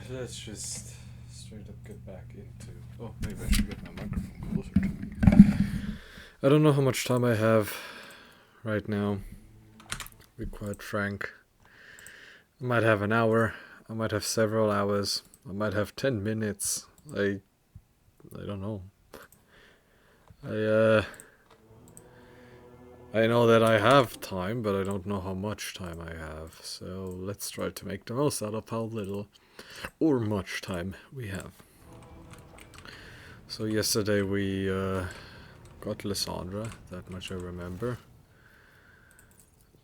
Let's just straight up get back into... Oh, maybe I should get my microphone closer to me. I don't know how much time I have right now. To be quite frank. I might have an hour. I might have several hours. I might have 10 minutes. I don't know. I know that I have time, but I don't know how much time I have. So let's try to make the most out of how little or much time we have. So yesterday we got Lysandra, that much I remember.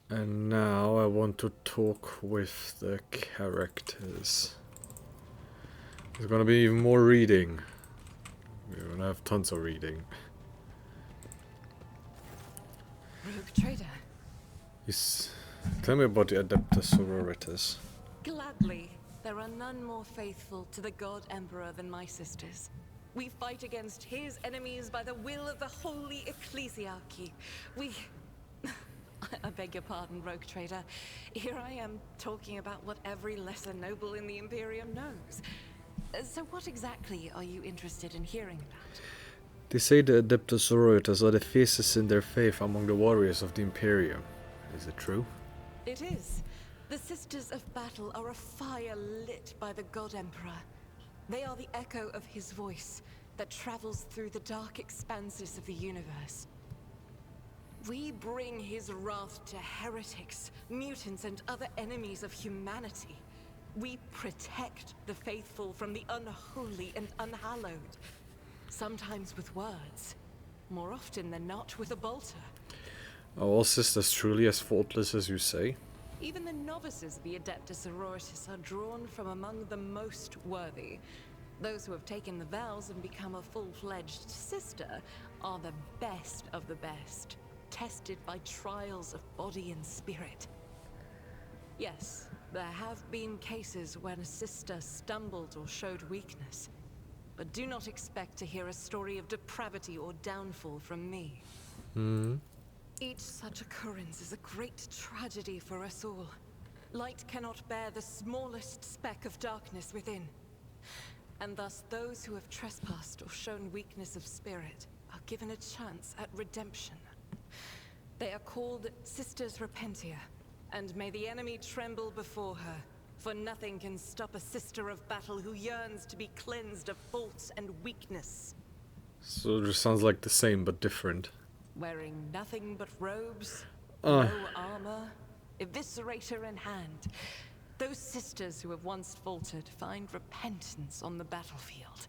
And now I want to talk with the characters. There's gonna be even more reading. We're gonna have tons of reading. Rogue trader. Yes. Tell me about the Adeptus Sororitas. Gladly. There are none more faithful to the God Emperor than my sisters. We fight against his enemies by the will of the Holy Ecclesiarchy. I beg your pardon, Rogue Trader. Here I am talking about what every lesser noble in the Imperium knows. So what exactly are you interested in hearing about? They say the Adeptus Sororitas are the fiercest in their faith among the warriors of the Imperium. Is it true? It is. The Sisters of Battle are a fire lit by the God Emperor. They are the echo of his voice that travels through the dark expanses of the universe. We bring his wrath to heretics, mutants, and other enemies of humanity. We protect the faithful from the unholy and unhallowed. Sometimes with words, more often than not with a bolter. Are all sisters truly as faultless as you say? Even the novices of the Adeptus Sororitas are drawn from among the most worthy. Those who have taken the vows and become a full-fledged sister are the best of the best, tested by trials of body and spirit. Yes, there have been cases when a sister stumbled or showed weakness. But do not expect to hear a story of depravity or downfall from me. Each such occurrence is a great tragedy for us all. Light cannot bear the smallest speck of darkness within. And thus those who have trespassed or shown weakness of spirit are given a chance at redemption. They are called Sisters Repentia, and may the enemy tremble before her. For nothing can stop a sister of battle who yearns to be cleansed of faults and weakness. So it just sounds like the same but different. Wearing nothing but robes, no armor, eviscerator in hand. Those sisters who have once faltered find repentance on the battlefield.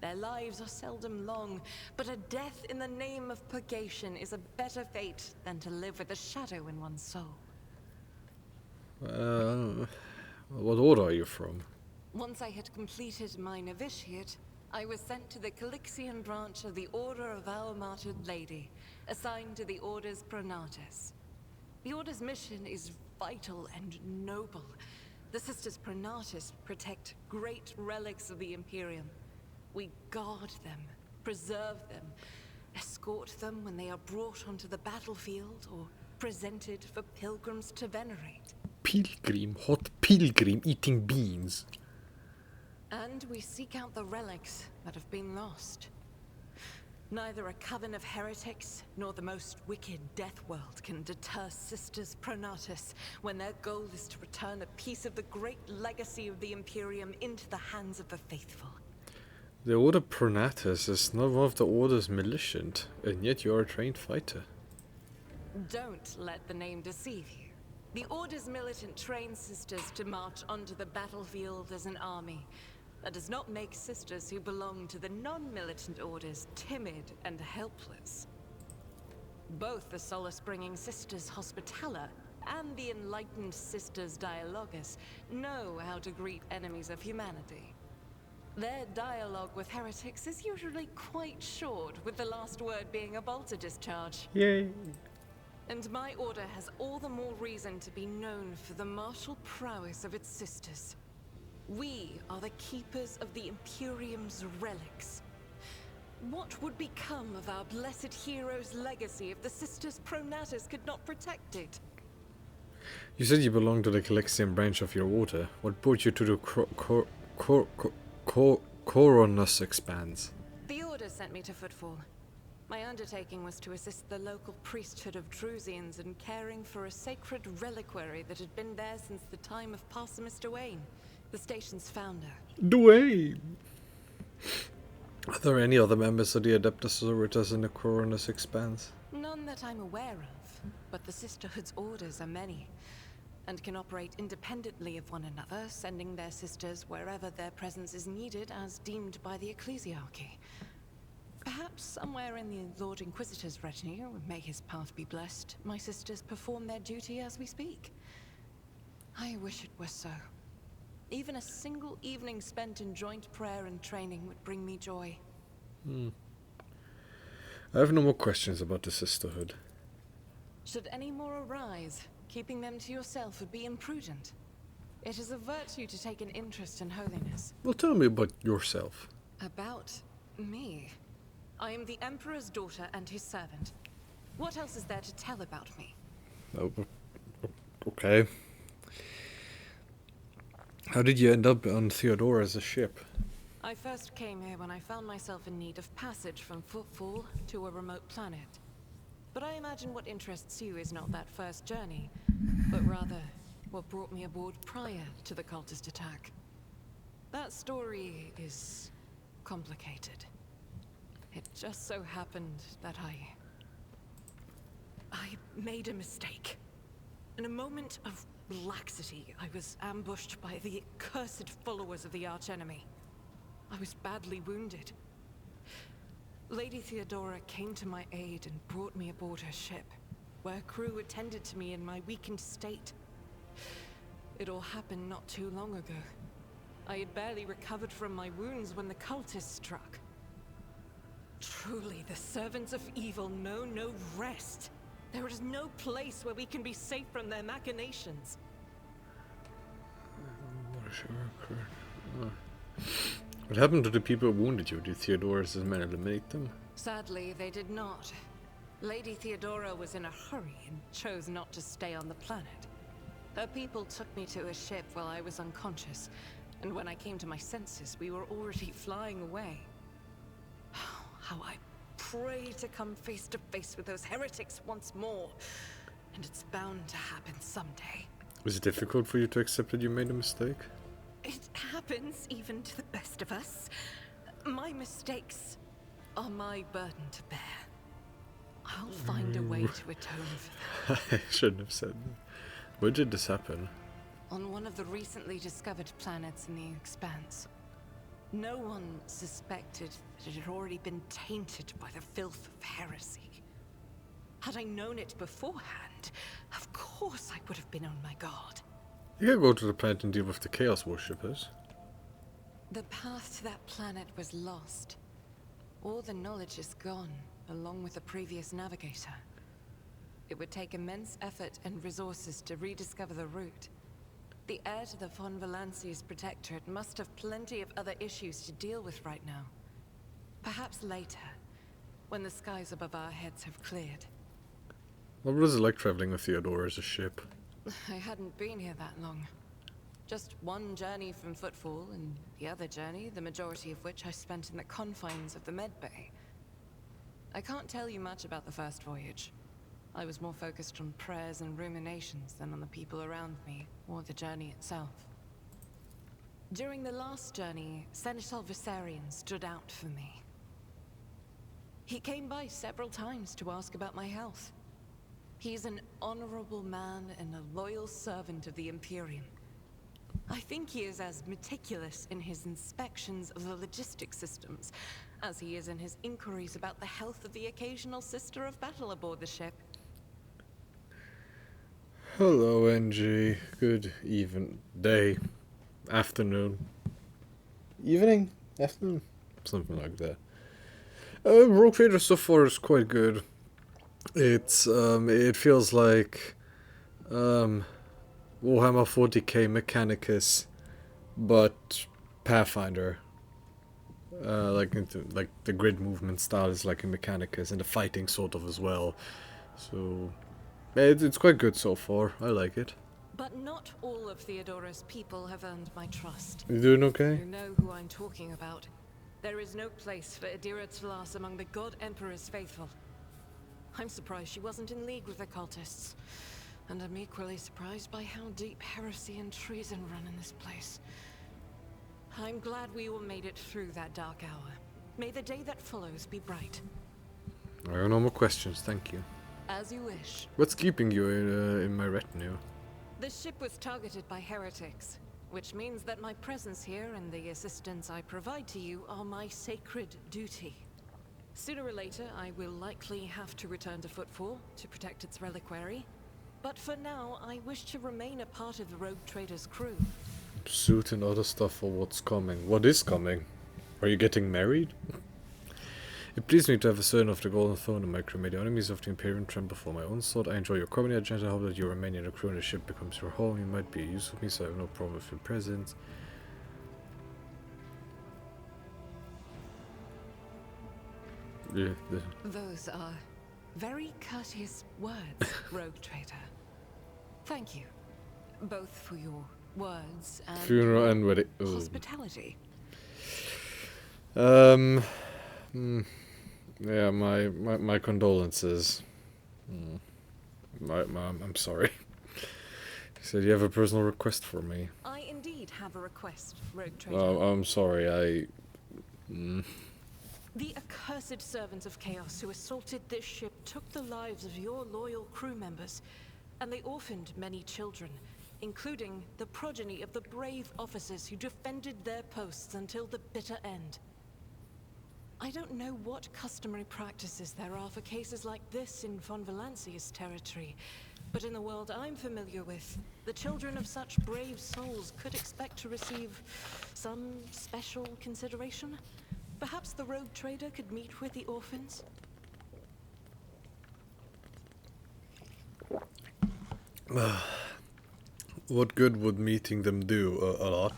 Their lives are seldom long, but a death in the name of purgation is a better fate than to live with a shadow in one's soul. What order are you from? Once I had completed my novitiate, I was sent to the Calixian branch of the Order of Our Martyred Lady, assigned to the Order's Pronatus. The Order's mission is vital and noble. The Sisters Pronatus protect great relics of the Imperium. We guard them, preserve them, escort them when they are brought onto the battlefield or presented for pilgrims to venerate. Pilgrim, hot pilgrim eating beans. And we seek out the relics that have been lost. Neither a coven of heretics nor the most wicked death world can deter Sisters Pronatus when their goal is to return a piece of the great legacy of the Imperium into the hands of the faithful. The Order Pronatus is not one of the Order's militant, and yet you are a trained fighter. Don't let the name deceive you. The Order's militant trains sisters to march onto the battlefield as an army. That does not make sisters who belong to the non-militant orders timid and helpless. Both the solace-bringing Sisters Hospitaller and the enlightened Sisters Dialogus know how to greet enemies of humanity. Their dialogue with heretics is usually quite short, with the last word being a bolter discharge. Yay! And my order has all the more reason to be known for the martial prowess of its sisters. We are the keepers of the Imperium's relics. What would become of our blessed hero's legacy if the Sisters Pronatus could not protect it? You said you belong to the Calexian branch of your order. What brought you to the Coronus Expanse? The Order sent me to Footfall. My undertaking was to assist the local priesthood of Drusians in caring for a sacred reliquary that had been there since the time of Parsimus Duane, the station's founder. Duane! Are there any other members of the Adeptus Sororitas in the Coronus Expanse? None that I'm aware of, but the Sisterhood's orders are many, and can operate independently of one another, sending their sisters wherever their presence is needed as deemed by the Ecclesiarchy. Perhaps somewhere in the Lord Inquisitor's retinue, may his path be blessed, my sisters perform their duty as we speak. I wish it were so. Even a single evening spent in joint prayer and training would bring me joy. I have no more questions about the Sisterhood. Should any more arise, keeping them to yourself would be imprudent. It is a virtue to take an interest in holiness. Well, tell me about yourself. About me? I am the Emperor's daughter and his servant. What else is there to tell about me? Oh, okay. How did you end up on Theodora's ship? I first came here when I found myself in need of passage from Footfall to a remote planet. But I imagine what interests you is not that first journey, but rather what brought me aboard prior to the cultist attack. That story is complicated. It just so happened that I made a mistake. In a moment of laxity, I was ambushed by the accursed followers of the archenemy. I was badly wounded. Lady Theodora came to my aid and brought me aboard her ship, where crew attended to me in my weakened state. It all happened not too long ago. I had barely recovered from my wounds when the cultists struck. Truly, the servants of evil know no rest. There is no place where we can be safe from their machinations. What happened to the people who wounded you? Did Theodora's men eliminate them? Sadly, they did not. Lady Theodora was in a hurry and chose not to stay on the planet. Her people took me to a ship while I was unconscious, and when I came to my senses, we were already flying away. How I pray to come face to face with those heretics once more, and it's bound to happen someday. Was it difficult for you to accept that you made a mistake? It happens even to the best of us. My mistakes are my burden to bear. I'll find a way to atone for them. I shouldn't have said that. Where did this happen? On one of the recently discovered planets in the Expanse. No one suspected that it had already been tainted by the filth of heresy. Had I known it beforehand, of course I would have been on my guard. You can go to the planet and deal with the Chaos Worshippers. The path to that planet was lost. All the knowledge is gone, along with the previous navigator. It would take immense effort and resources to rediscover the route. The heir to the von Valanci's protectorate must have plenty of other issues to deal with right now. Perhaps later, when the skies above our heads have cleared. What was it like traveling with Theodora as a ship? I hadn't been here that long. Just one journey from Footfall, and the other journey, the majority of which I spent in the confines of the Medbay. I can't tell you much about the first voyage. I was more focused on prayers and ruminations than on the people around me, or the journey itself. During the last journey, Seneschal Viserion stood out for me. He came by several times to ask about my health. He's an honorable man and a loyal servant of the Imperium. I think he is as meticulous in his inspections of the logistic systems as he is in his inquiries about the health of the occasional sister of battle aboard the ship. Hello, NG. Good day. Afternoon. Evening? Afternoon? Something like that. Rogue Trader so far is quite good. It's, it feels like, Warhammer 40k Mechanicus, but Pathfinder. Like the grid movement style is like in Mechanicus, and the fighting sort of as well. So, It's quite good so far. I like it. But not all of Theodora's people have earned my trust. You doing okay? You know who I'm talking about. There is no place for Adira Tlas among the God Emperor's faithful. I'm surprised she wasn't in league with the cultists. And I'm equally surprised by how deep heresy and treason run in this place. I'm glad we all made it through that dark hour. May the day that follows be bright. I have no more questions, thank you. As you wish. What's keeping you in my retinue? The ship was targeted by heretics, which means that my presence here and the assistance I provide to you are my sacred duty. Sooner or later, I will likely have to return to Footfall to protect its reliquary. But for now, I wish to remain a part of the Rogue Trader's crew. Suit and other stuff for what's coming. What is coming? Are you getting married? It pleased me to have a son of the Golden Throne in my crew. May the enemies of the Imperium tremble for my own sword. I enjoy your company, Agent. I hope that you remain in the crew and the ship becomes your home. You might be a use of me, so I have no problem with your presence. Yeah, Those are very courteous words, Rogue Trader. Thank you, both for your words and funeral and wedding. hospitality. Yeah, my condolences. I'm sorry. He said you have a personal request for me. I indeed have a request, Rogue Trader. I'm sorry, The accursed servants of Chaos who assaulted this ship took the lives of your loyal crew members, and they orphaned many children, including the progeny of the brave officers who defended their posts until the bitter end. I don't know what customary practices there are for cases like this in Von Valancia's territory, but in the world I'm familiar with, the children of such brave souls could expect to receive some special consideration. Perhaps the Rogue Trader could meet with the orphans? What good would meeting them do? A lot.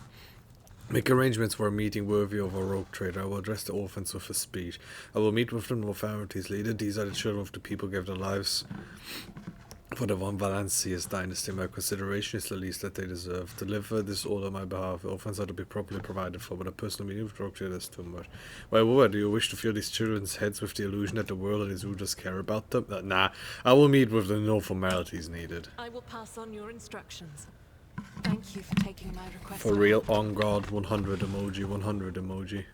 Make arrangements for a meeting worthy of a Rogue Trader. I will address the orphans with a speech. I will meet with the Northarities leader. These are the children of the people who gave their lives for the Von Valancia's dynasty. My consideration is the least that they deserve. Deliver this order on my behalf. The orphans are to be properly provided for, but a personal meeting with Rogue Trader is too much. Why, do you wish to fill these children's heads with the illusion that the world and its rulers care about them? Nah, I will meet with them. No formalities needed. I will pass on your instructions. Thank you for taking my request. For real, on guard, 100 emoji, 100 emoji.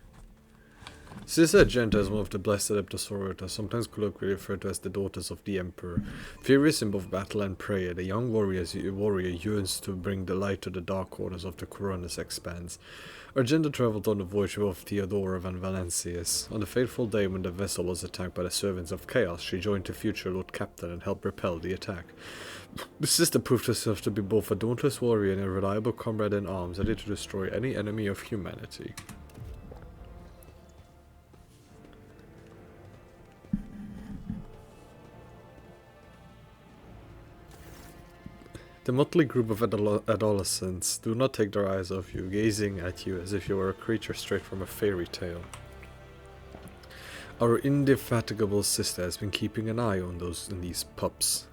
Sister Agenta is one of the blessed Adeptus, sometimes colloquially referred to as the daughters of the Emperor. Furious in both battle and prayer, the young warrior yearns to bring the light to the dark corners of the Corona's expanse. Argenta traveled on the voyage of Theodora Van Valancius. On the fateful day when the vessel was attacked by the servants of Chaos, she joined the future Lord Captain and helped repel the attack. The sister proved herself to be both a dauntless warrior and a reliable comrade in arms, ready to destroy any enemy of humanity. The motley group of adolescents do not take their eyes off you, gazing at you as if you were a creature straight from a fairy tale. Our indefatigable sister has been keeping an eye on these pups.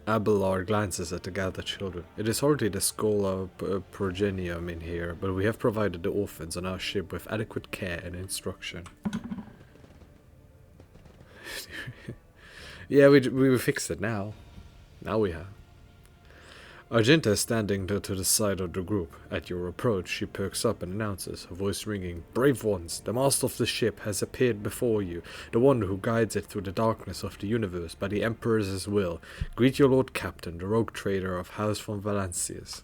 Abelard glances at the gathered children. It is hardly the Schola Progenium in here, but we have provided the orphans on our ship with adequate care and instruction. Yeah, we fixed it now. Now we have. Argenta is standing to the side of the group. At your approach, she perks up and announces, her voice ringing, "Brave ones, the master of the ship has appeared before you, the one who guides it through the darkness of the universe by the Emperor's will. Greet your Lord Captain, the Rogue Trader of House von Valancius."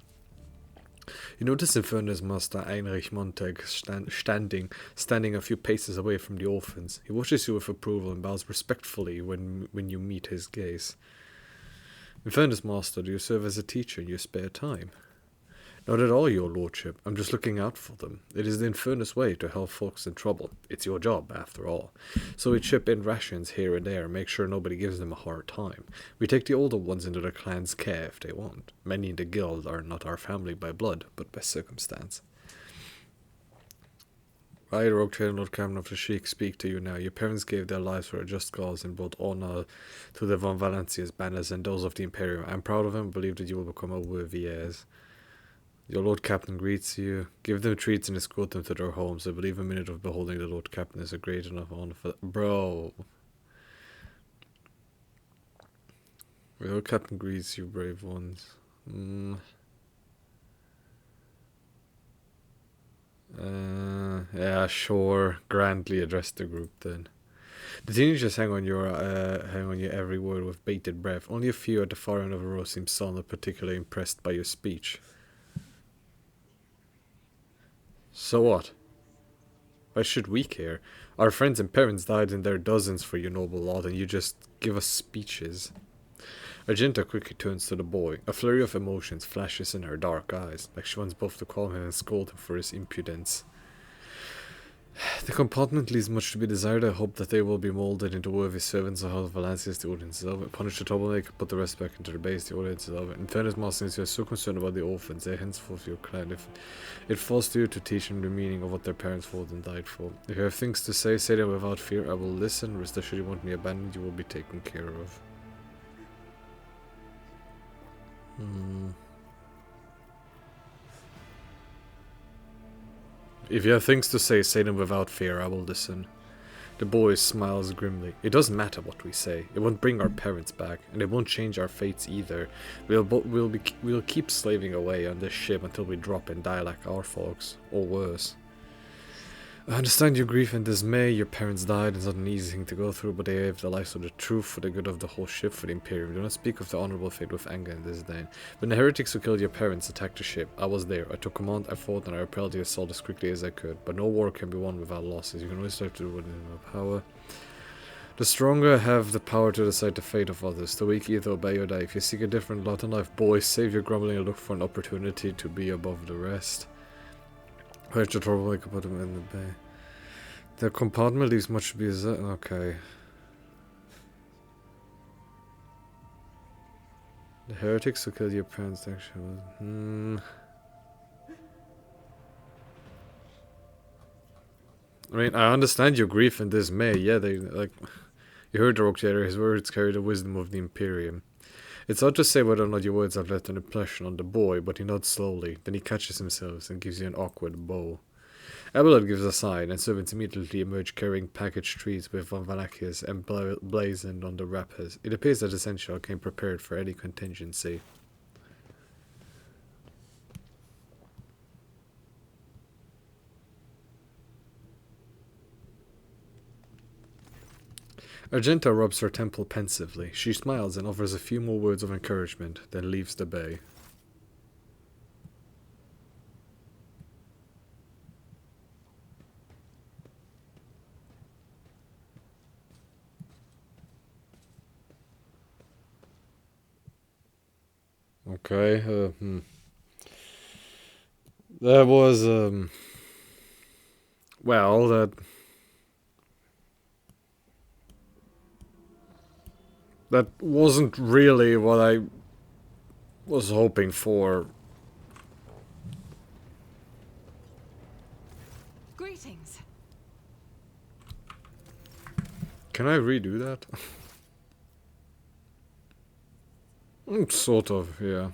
You notice Infernus Master Heinrich Montag standing a few paces away from the orphans. He watches you with approval and bows respectfully when you meet his gaze. Infernus Master, do you serve as a teacher in your spare time? Not at all, your lordship. I'm just looking out for them. It is the Infernus way to help folks in trouble. It's your job, after all. So we chip in rations here and there and make sure nobody gives them a hard time. We take the older ones into the clan's care if they want. Many in the guild are not our family by blood, but by circumstance. I, Rogue Trader, Lord Captain of the Sheik, speak to you now. Your parents gave their lives for a just cause in both honor to the Von Valencia's banners and those of the Imperium. I'm proud of him and believe that you will become a worthy heirs. Your Lord Captain greets you. Give them treats and escort them to their homes. I believe a minute of beholding the Lord Captain is a great enough honor for that. Bro. Your Lord Captain greets you, brave ones. Yeah, sure. Grandly address the group then. The teenagers hang on your every word with bated breath. Only a few at the far end of the row seem sullen, particularly impressed by your speech. So what? Why should we care? Our friends and parents died in their dozens for your noble lot, and you just give us speeches. Argenta quickly turns to the boy. A flurry of emotions flashes in her dark eyes, like she wants both to calm him and scold him for his impudence. The compartment leaves much to be desired. I hope that they will be molded into worthy servants of House of Valencias. The audience is over. Punish the troublemaker, put the rest back into the base. The audience is over. In fairness, Master, since you are so concerned about the orphans, they are henceforth your clan. If it falls to you to teach them the meaning of what their parents fought and died for. If you have things to say them without fear. I will listen. Rest assured, you won't be abandoned. You will be taken care of. If you have things to say them without fear. I will listen. The boy smiles grimly. It doesn't matter what we say. It won't bring our parents back, and it won't change our fates either. We'll keep slaving away on this ship until we drop and die like our folks, or worse. I understand your grief and dismay. Your parents died. It's not an easy thing to go through, but they gave their lives for the truth, for the good of the whole ship, for the Imperium. Do not speak of the honorable fate with anger and disdain. When the heretics who killed your parents attacked the ship, I was there. I took command, I fought, and I repelled the assault as quickly as I could. But no war can be won without losses. You can always strive to do what is in your power. The stronger have the power to decide the fate of others. The weak either obey or die. If you seek a different lot in life, boys, save your grumbling and look for an opportunity to be above the rest. Where's the troublemaker? Put him in the bay. The compartment leaves much to be okay. The heretics who killed your parents actually. I mean, I understand your grief and dismay. Yeah, they like. You heard the Rogue Trader. His words carry the wisdom of the Imperium. It's hard to say whether or not your words have left an impression on the boy, but he nods slowly. Then he catches himself and gives you an awkward bow. Abelard gives a sign, and servants immediately emerge carrying packaged treats with Von Valachias emblazoned on the wrappers. It appears that Essential came prepared for any contingency. Argenta rubs her temple pensively. She smiles and offers a few more words of encouragement, then leaves the bay. Okay, That was, well, that wasn't really what I was hoping for. Greetings. Can I redo that? Sort of, yeah.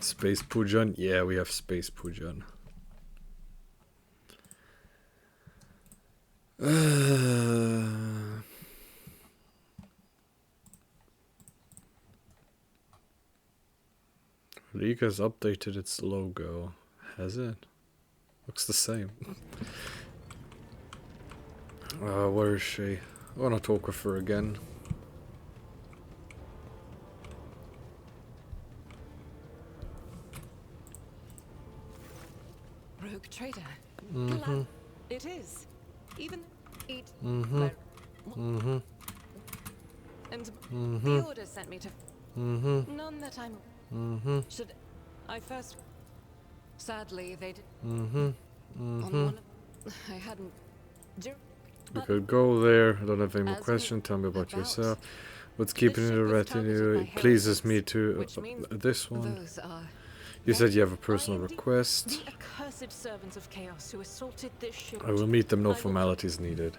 Space Pujan? Yeah, we have Space Pujan. League has updated its logo. Has it? Looks the same. Where is she? I wanna talk with her again. Rogue Trader. It is. Even eat. And the order sent me to. None that I'm. Should I first? Sadly, they did. On one. I hadn't. We could go there. I don't have any more questions. Tell me about yourself. What's keeping you in the retinue? It pleases me to. This one. You said you have a personal I am request. the accursed servants of chaos who assaulted this ship. I will meet them, no I will- formalities needed.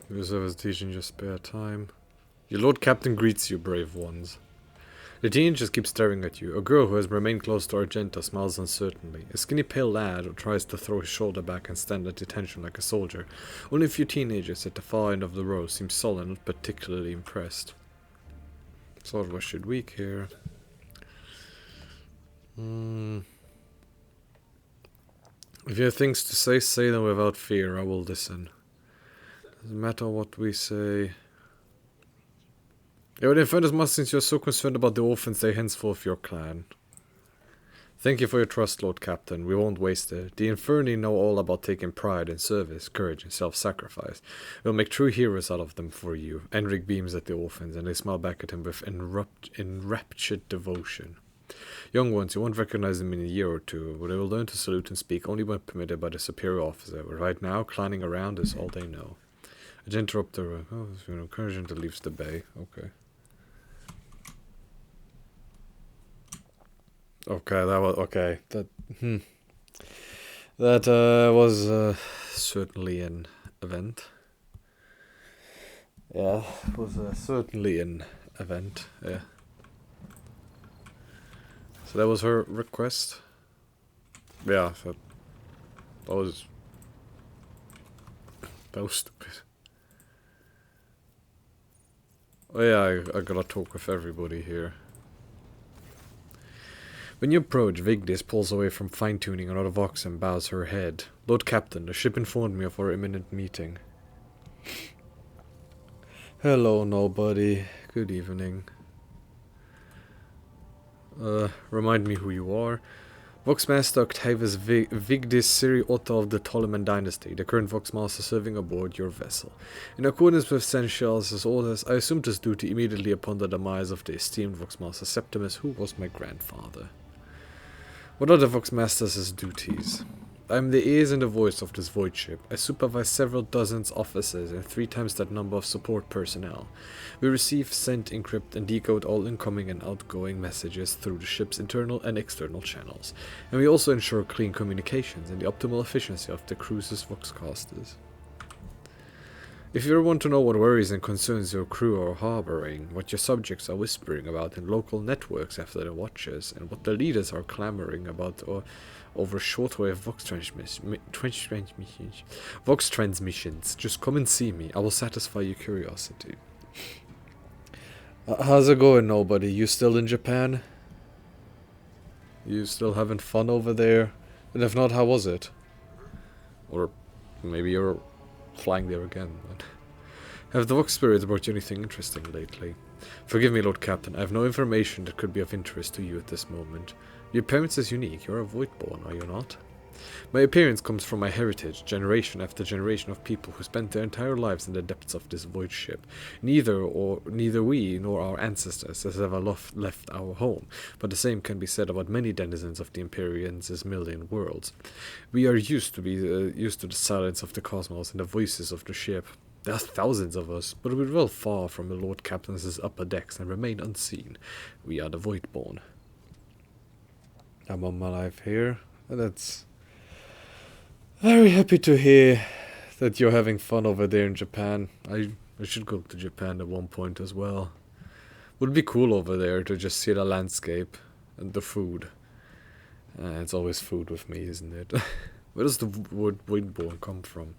Use of his teaching your spare time. Your Lord Captain greets you, brave ones. The teenagers keep staring at you. A girl who has remained close to Argenta smiles uncertainly. A skinny pale lad who tries to throw his shoulder back and stand at attention like a soldier. Only a few teenagers at the far end of the row seem sullen, not particularly impressed. Sort of a shit week here. If you have things to say, say them without fear. I will listen. Doesn't matter what we say. It would offend as much since you are so concerned about the orphans they henceforth your clan. Thank you for your trust, Lord Captain. We won't waste it. The Inferni know all about taking pride in service, courage, and self-sacrifice. We'll make true heroes out of them for you. Enric beams at the orphans, and they smile back at him with enraptured devotion. Young ones, you won't recognize them in a year or two, but they will learn to salute and speak only when permitted by the superior officer. But right now, clanning around is all they know. I interrupt the... Oh, encouraging to leave the bay. Okay. Okay, that was... Okay, that was certainly an event. Yeah, it was certainly an event, yeah. So that was her request. Yeah, that was stupid. Oh yeah, I gotta talk with everybody here. When you approach, Vigdis pulls away from fine-tuning another vox and bows her head. Lord Captain, the ship informed me of our imminent meeting. Hello, nobody. Good evening. Remind me who you are. Voxmaster Octavius Vigdis Siri Otto of the Ptoleman dynasty, the current Voxmaster serving aboard your vessel. In accordance with Seneschal's orders, I assumed this duty immediately upon the demise of the esteemed Voxmaster Septimus, who was my grandfather. What are the Voxmaster's duties? I am the ears and the voice of this void ship. I supervise several dozens officers and 3 times that number of support personnel. We receive, send, encrypt, and decode all incoming and outgoing messages through the ship's internal and external channels. And we also ensure clean communications and the optimal efficiency of the cruise's voxcasters. If you want to know what worries and concerns your crew are harboring, what your subjects are whispering about in local networks after the watches, and what the leaders are clamoring about over shortwave vox transmissions, just come and see me. I will satisfy your curiosity. How's it going, nobody? You still in Japan? You still having fun over there? And if not, how was it? Or maybe you're flying there again. Have the Vox spirits brought you anything interesting lately? Forgive me, Lord Captain, I have no information that could be of interest to you at this moment. Your appearance is unique. You're a Voidborn, are you not? My appearance comes from my heritage, generation after generation of people who spent their entire lives in the depths of this void ship. Neither we nor our ancestors has ever left our home, but the same can be said about many denizens of the Empyrean's million worlds. We are used to the silence of the cosmos and the voices of the ship. There are thousands of us, but we dwell far from the Lord Captain's upper decks and remain unseen. We are the Voidborn. I'm on my life here, and that's very happy to hear that you're having fun over there in Japan. I should go to Japan at one point as well. Would be cool over there to just see the landscape and the food. It's always food with me, isn't it? Where does the word Voidborn come from?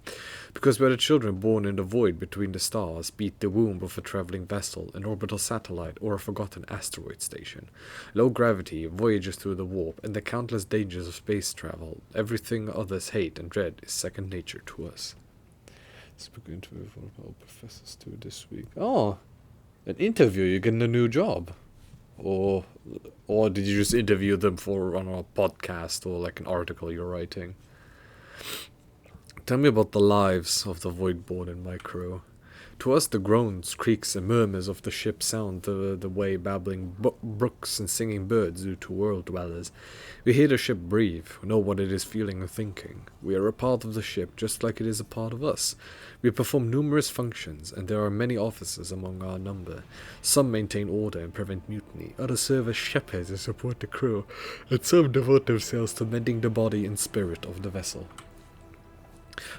Because we are the children born in the void between the stars, be it the womb of a traveling vessel, an orbital satellite, or a forgotten asteroid station. Low gravity, voyages through the warp, and the countless dangers of space travel, everything others hate and dread is second nature to us. Speaking interview with one of our professors too this week. Oh, an interview, you're getting a new job. Or did you just interview them for on a podcast or like an article you're writing? Tell me about the lives of the Voidborn and my crew. To us, the groans, creaks, and murmurs of the ship sound the way babbling brooks and singing birds do to world dwellers. We hear the ship breathe, know what it is feeling and thinking. We are a part of the ship, just like it is a part of us. We perform numerous functions, and there are many officers among our number. Some maintain order and prevent mutiny, others serve as shepherds and support the crew, and some devote themselves to mending the body and spirit of the vessel.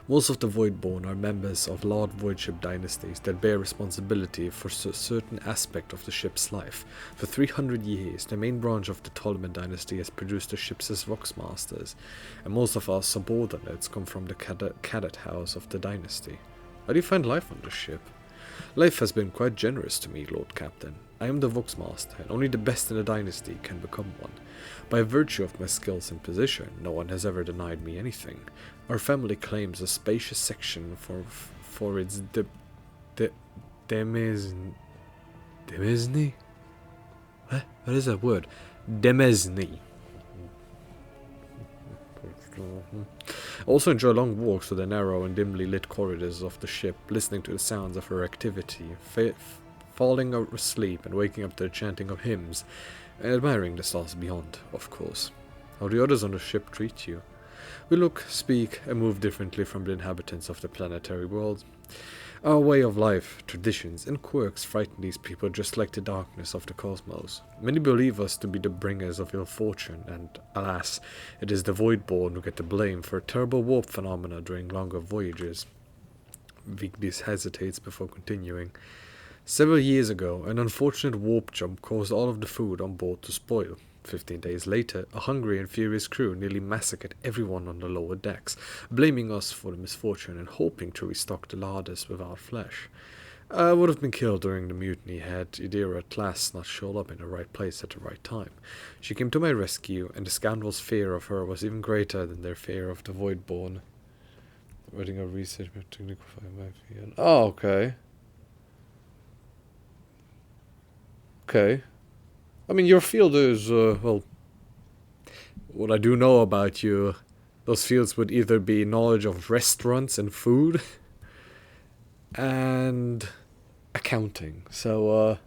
Most of the Voidborn are members of Lord Voidship dynasties that bear responsibility for a certain aspect of the ship's life. For 300 years, the main branch of the Ptolemy dynasty has produced the ships as Voxmasters, and most of our subordinates come from the cadet house of the dynasty. How do you find life on the ship? Life has been quite generous to me, Lord Captain. I am the Voxmaster, and only the best in the dynasty can become one. By virtue of my skills and position, no one has ever denied me anything. Our family claims a spacious section for its demesne? What is that word? Demesne. I also enjoy long walks through the narrow and dimly lit corridors of the ship, listening to the sounds of her activity, falling asleep and waking up to the chanting of hymns, and admiring the stars beyond, of course. How do others on the ship treat you? We look, speak, and move differently from the inhabitants of the planetary world. Our way of life, traditions, and quirks frighten these people just like the darkness of the cosmos. Many believe us to be the bringers of ill fortune, and, alas, it is the Voidborn who get the blame for terrible warp phenomena during longer voyages. Vigdis hesitates before continuing. Several years ago, an unfortunate warp jump caused all of the food on board to spoil. 15 days later, a hungry and furious crew nearly massacred everyone on the lower decks, blaming us for the misfortune and hoping to restock the larders with our flesh. I would have been killed during the mutiny had Idira at last not showed up in the right place at the right time. She came to my rescue, and the scoundrels' fear of her was even greater than their fear of the Voidborn. Writing a research technical file. Oh, okay. Okay. I mean, your field is, well, what I do know about you, those fields would either be knowledge of restaurants and food, and accounting. So,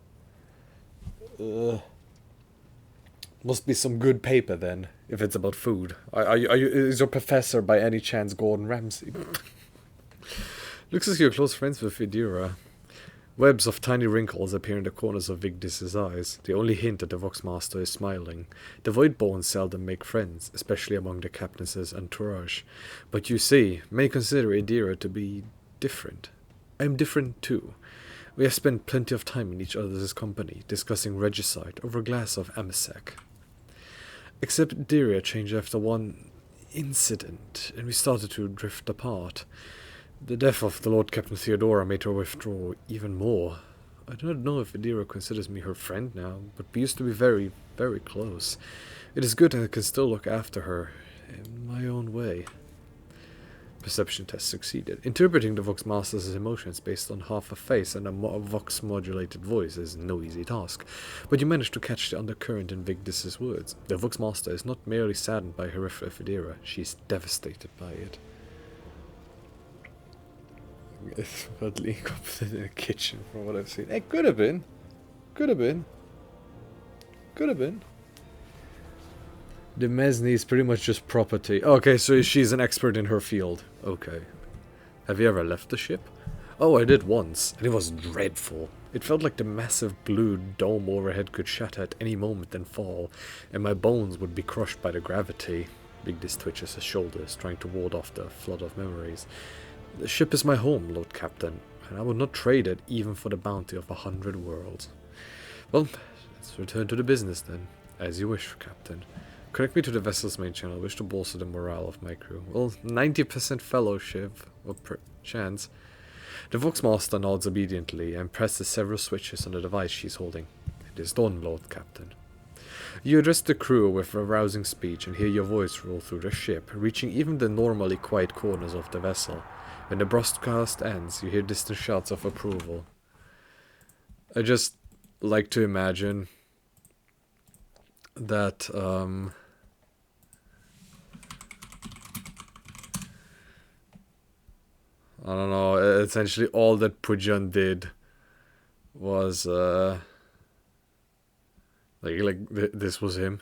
must be some good paper then, if it's about food. Is your professor by any chance Gordon Ramsay? Looks as you're close friends with Idira. Webs of tiny wrinkles appear in the corners of Vigdis's eyes, the only hint that the Voxmaster is smiling. The Voidborn seldom make friends, especially among the captain's entourage. But you see, many consider Idira to be different. I am different too. We have spent plenty of time in each other's company, discussing regicide over a glass of Amasek. Except Idira changed after one incident, and we started to drift apart. The death of the Lord Captain Theodora made her withdraw even more. I do not know if Idira considers me her friend now, but we used to be very, very close. It is good I can still look after her in my own way. Perception test succeeded. Interpreting the Voxmaster's emotions based on half a face and a Vox-modulated voice is no easy task, but you managed to catch the undercurrent in Vigdis's words. The Voxmaster is not merely saddened by her rift with Idira, she is devastated by it. It's badly incompetent in the kitchen from what I've seen. It could have been. Could have been. Could have been. The Mesne is pretty much just property. Okay, so she's an expert in her field. Okay. Have you ever left the ship? Oh, I did once, and it was dreadful. It felt like the massive blue dome overhead could shatter at any moment and fall, and my bones would be crushed by the gravity. Vigdis twitches his shoulders, trying to ward off the flood of memories. The ship is my home, Lord Captain, and I would not trade it even for the bounty of 100 worlds. Well, let's return to the business then. As you wish, Captain. Connect me to the vessel's main channel. I wish to bolster the morale of my crew. Well, 90% fellowship, or chance. The Voxmaster nods obediently and presses several switches on the device she's holding. It is done, Lord Captain. You address the crew with a rousing speech and hear your voice roll through the ship, reaching even the normally quiet corners of the vessel. When the broadcast ends, you hear distant shouts of approval. I just like to imagine that, I don't know, essentially all that Pujan did was, this was him.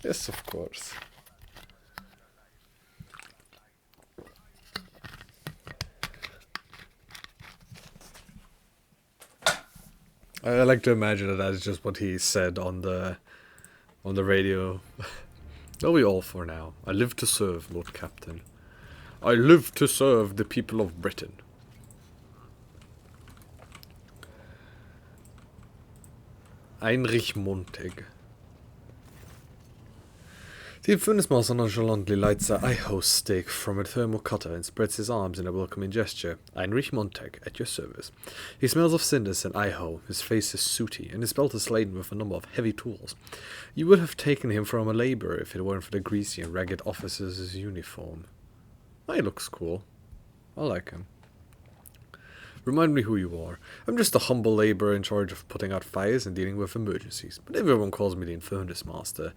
Yes, of course. I like to imagine that as just what he said on the radio. Are we all for now? I live to serve, Lord Captain. I live to serve the people of Britain. Heinrich Montag. The infernus master nonchalantly lights a iho stick from a thermal cutter and spreads his arms in a welcoming gesture. Heinrich Montag, at your service. He smells of cinders and iho, his face is sooty, and his belt is laden with a number of heavy tools. You would have taken him for a labourer if it weren't for the greasy and ragged officer's uniform. He looks cool. I like him. Remind me who you are. I'm just a humble labourer in charge of putting out fires and dealing with emergencies, but everyone calls me the Infernus Master.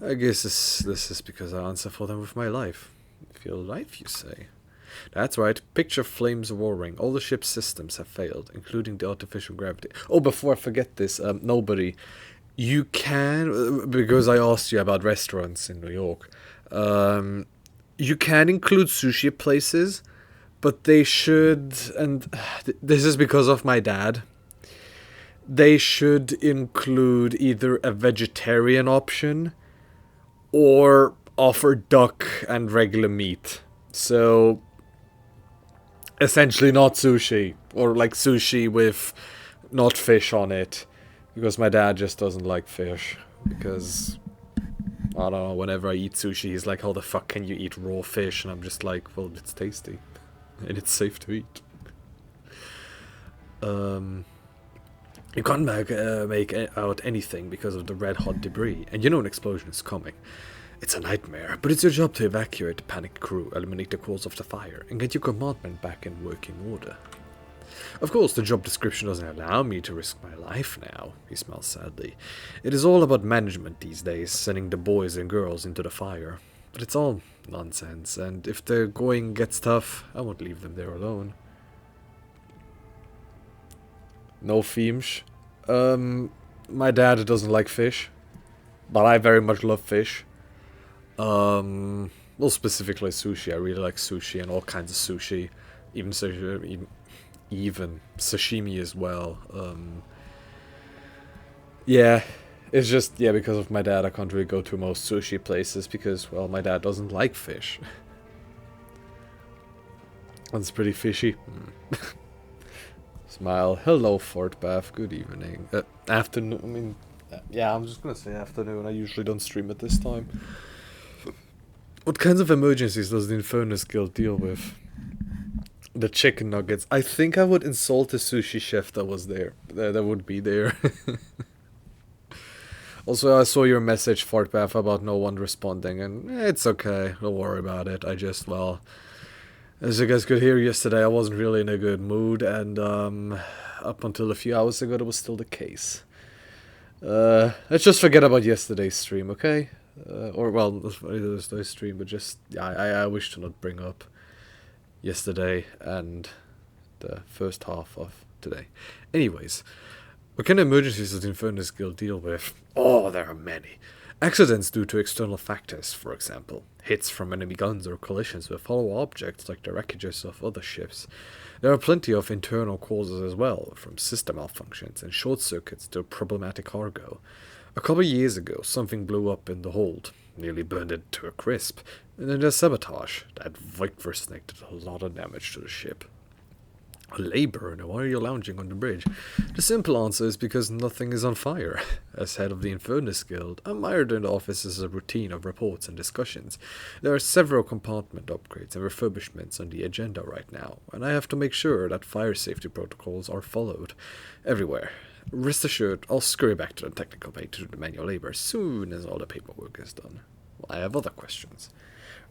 I guess this is because I answer for them with my life. With your life, you say? That's right. Picture flames roaring. All the ship's systems have failed, including the artificial gravity. Oh, before I forget this, nobody. You can, because I asked you about restaurants in New York, you can include sushi places, but they should, and this is because of my dad, they should include either a vegetarian option or offer duck and regular meat. So, essentially not sushi, or like sushi with not fish on it, because my dad just doesn't like fish, because, I don't know, whenever I eat sushi, he's like, how the fuck can you eat raw fish? And I'm just like, well, it's tasty. And it's safe to eat. You can't make out anything because of the red-hot debris, and you know an explosion is coming. It's a nightmare, but it's your job to evacuate the panicked crew, eliminate the cause of the fire, and get your compartment back in working order. Of course, the job description doesn't allow me to risk my life now, he smells sadly. It is all about management these days, sending the boys and girls into the fire. But it's all nonsense, and if the going gets tough, I won't leave them there alone. No Feemsh. My dad doesn't like fish, but I very much love fish. Well, specifically sushi. I really like sushi and all kinds of sushi, even sashimi as well. Yeah. It's just, yeah, because of my dad, I can't really go to most sushi places because, well, my dad doesn't like fish. That's pretty fishy. Smile. Hello, Fort Bath. Good evening. Afternoon. I mean, yeah, I'm just gonna say afternoon. I usually don't stream at this time. What kinds of emergencies does the Infernus Guild deal with? The chicken nuggets. I think I would insult the sushi chef that was there. That would be there. Also, I saw your message, Fortbath, about no one responding, and it's okay, don't worry about it. I just, well, as you guys could hear yesterday, I wasn't really in a good mood, and up until a few hours ago, that was still the case. Let's just forget about yesterday's stream, okay? Or, well, Thursday's stream, but just, yeah, I wish to not bring up yesterday and the first half of today. Anyways, what kind of emergencies does the Infernus Guild deal with? Oh, there are many. Accidents due to external factors, for example. Hits from enemy guns or collisions with hollow objects like the wreckages of other ships. There are plenty of internal causes as well, from system malfunctions and short circuits to problematic cargo. A couple of years ago, something blew up in the hold, nearly burned it to a crisp, and then there's sabotage. That Viper snake did a lot of damage to the ship. A labourer, now why are you lounging on the bridge? The simple answer is because nothing is on fire. As head of the Infernus Guild, I'm mired in the office as a routine of reports and discussions. There are several compartment upgrades and refurbishments on the agenda right now, and I have to make sure that fire safety protocols are followed everywhere. Rest assured, I'll scurry back to the technical bay to do the manual labour as soon as all the paperwork is done. I have other questions.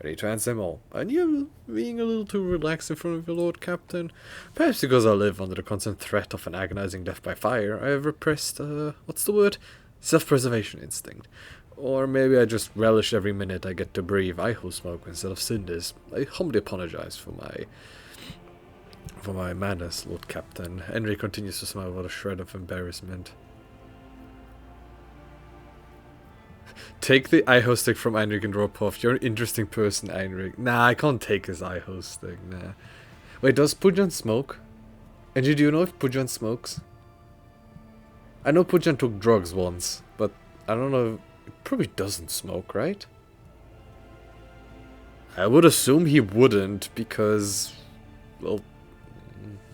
Ready to answer them all. And you being a little too relaxed in front of your Lord Captain? Perhaps because I live under the constant threat of an agonizing death by fire, I have repressed, what's the word? Self-preservation instinct. Or maybe I just relish every minute I get to breathe iho smoke instead of cinders. I humbly apologize for my madness, Lord Captain. Henry continues to smile with a shred of embarrassment. Take the iho stick from Einrik and drop off. You're an interesting person, Einrik. Nah, I can't take his iho stick, nah. Wait, does Pujan smoke? And do you know if Pujan smokes? I know Pujan took drugs once, but I don't know. It probably doesn't smoke, right? I would assume he wouldn't, because, well,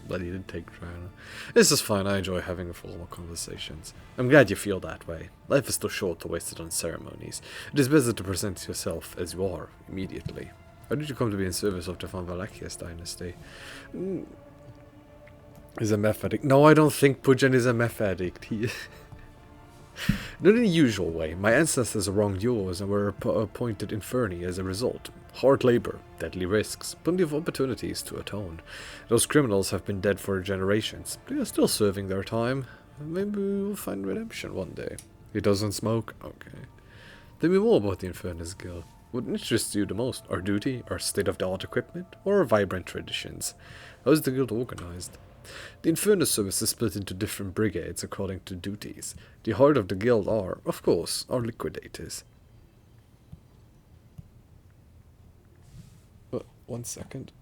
but he did take Triana. This is fine, I enjoy having formal conversations. I'm glad you feel that way. Life is too short to waste it on ceremonies. It is better to present yourself as you are, immediately. How did you come to be in service of the Van Valakias dynasty? He's a meth addict. No, I don't think Pujan is a meth addict. He Not in the usual way. My ancestors wronged yours and were appointed Inferni as a result. Hard labor, deadly risks, plenty of opportunities to atone. Those criminals have been dead for generations. They are still serving their time. Maybe we'll find redemption one day. He doesn't smoke? Okay. Tell me more about the Infernus Guild. What interests you the most? Our duty, our state-of-the-art equipment, or our vibrant traditions? How is the guild organized? The Infernus service is split into different brigades according to duties. The heart of the guild are, of course, our liquidators. One second.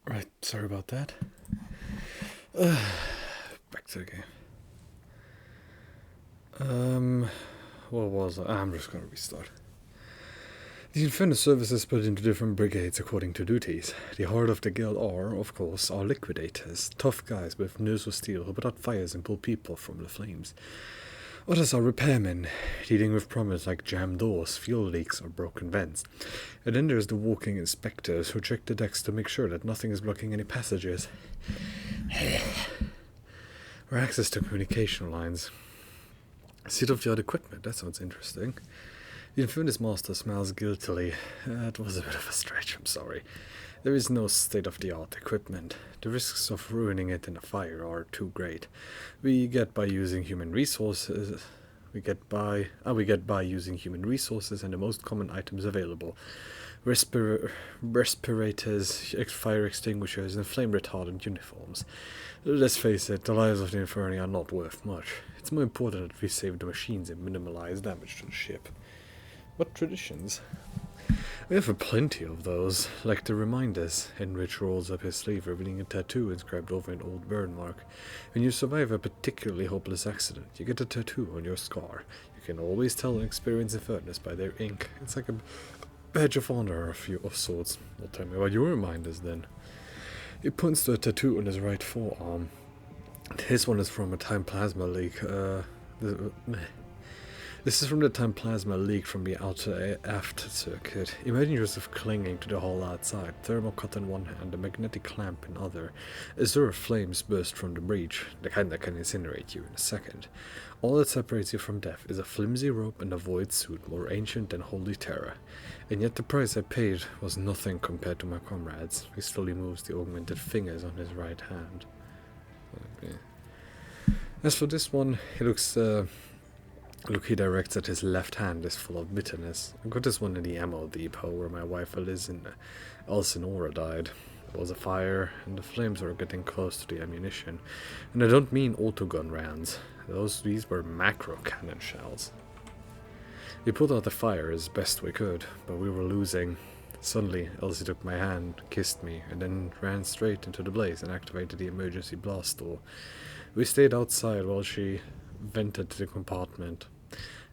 Right, sorry about that. Back to the game. What was I? I'm just gonna restart. The Infinite Service is split into different brigades according to duties. The heart of the guild are, of course, our liquidators, tough guys with nerves of steel who put out fires and pull people from the flames. Others are repairmen, dealing with problems like jammed doors, fuel leaks, or broken vents. And then there's the walking inspectors who check the decks to make sure that nothing is blocking any passages. Or access to communication lines. State-of-the-art equipment, that sounds interesting. The Infernus Master smiles guiltily. That was a bit of a stretch, I'm sorry. There is no state-of-the-art equipment. The risks of ruining it in a fire are too great. We get by using human resources. We get by using human resources and the most common items available. Respirators, fire extinguishers, and flame-retardant uniforms. Let's face it, the lives of the Inferni are not worth much. It's more important that we save the machines and minimize damage to the ship. What traditions? We have plenty of those, like the reminders. Henrich rolls up his sleeve, revealing a tattoo inscribed over an old burn mark. When you survive a particularly hopeless accident, you get a tattoo on your scar. You can always tell an experienced Infernus by their ink. It's like a badge of honor of sorts. Well, tell me about your reminders then. He points to a tattoo on his right forearm. His one is from a time plasma leak. This is from the time plasma leaked from the outer aft circuit. Imagine yourself clinging to the hull outside, thermal cut in one hand, a magnetic clamp in other. Azure flames burst from the breach, the kind that can incinerate you in a second. All that separates you from death is a flimsy rope and a void suit more ancient than holy terror. And yet the price I paid was nothing compared to my comrades. He slowly moves the augmented fingers on his right hand. Okay. As for this one, he looks, look he directs at his left hand is full of bitterness. I got this one in the ammo depot where my wife Elsinora died. There was a fire, and the flames were getting close to the ammunition. And I don't mean autogun rounds. These were macro cannon shells. We put out the fire as best we could, but we were losing. Suddenly, Elsie took my hand, kissed me, and then ran straight into the blaze and activated the emergency blast door. We stayed outside while she vented to the compartment.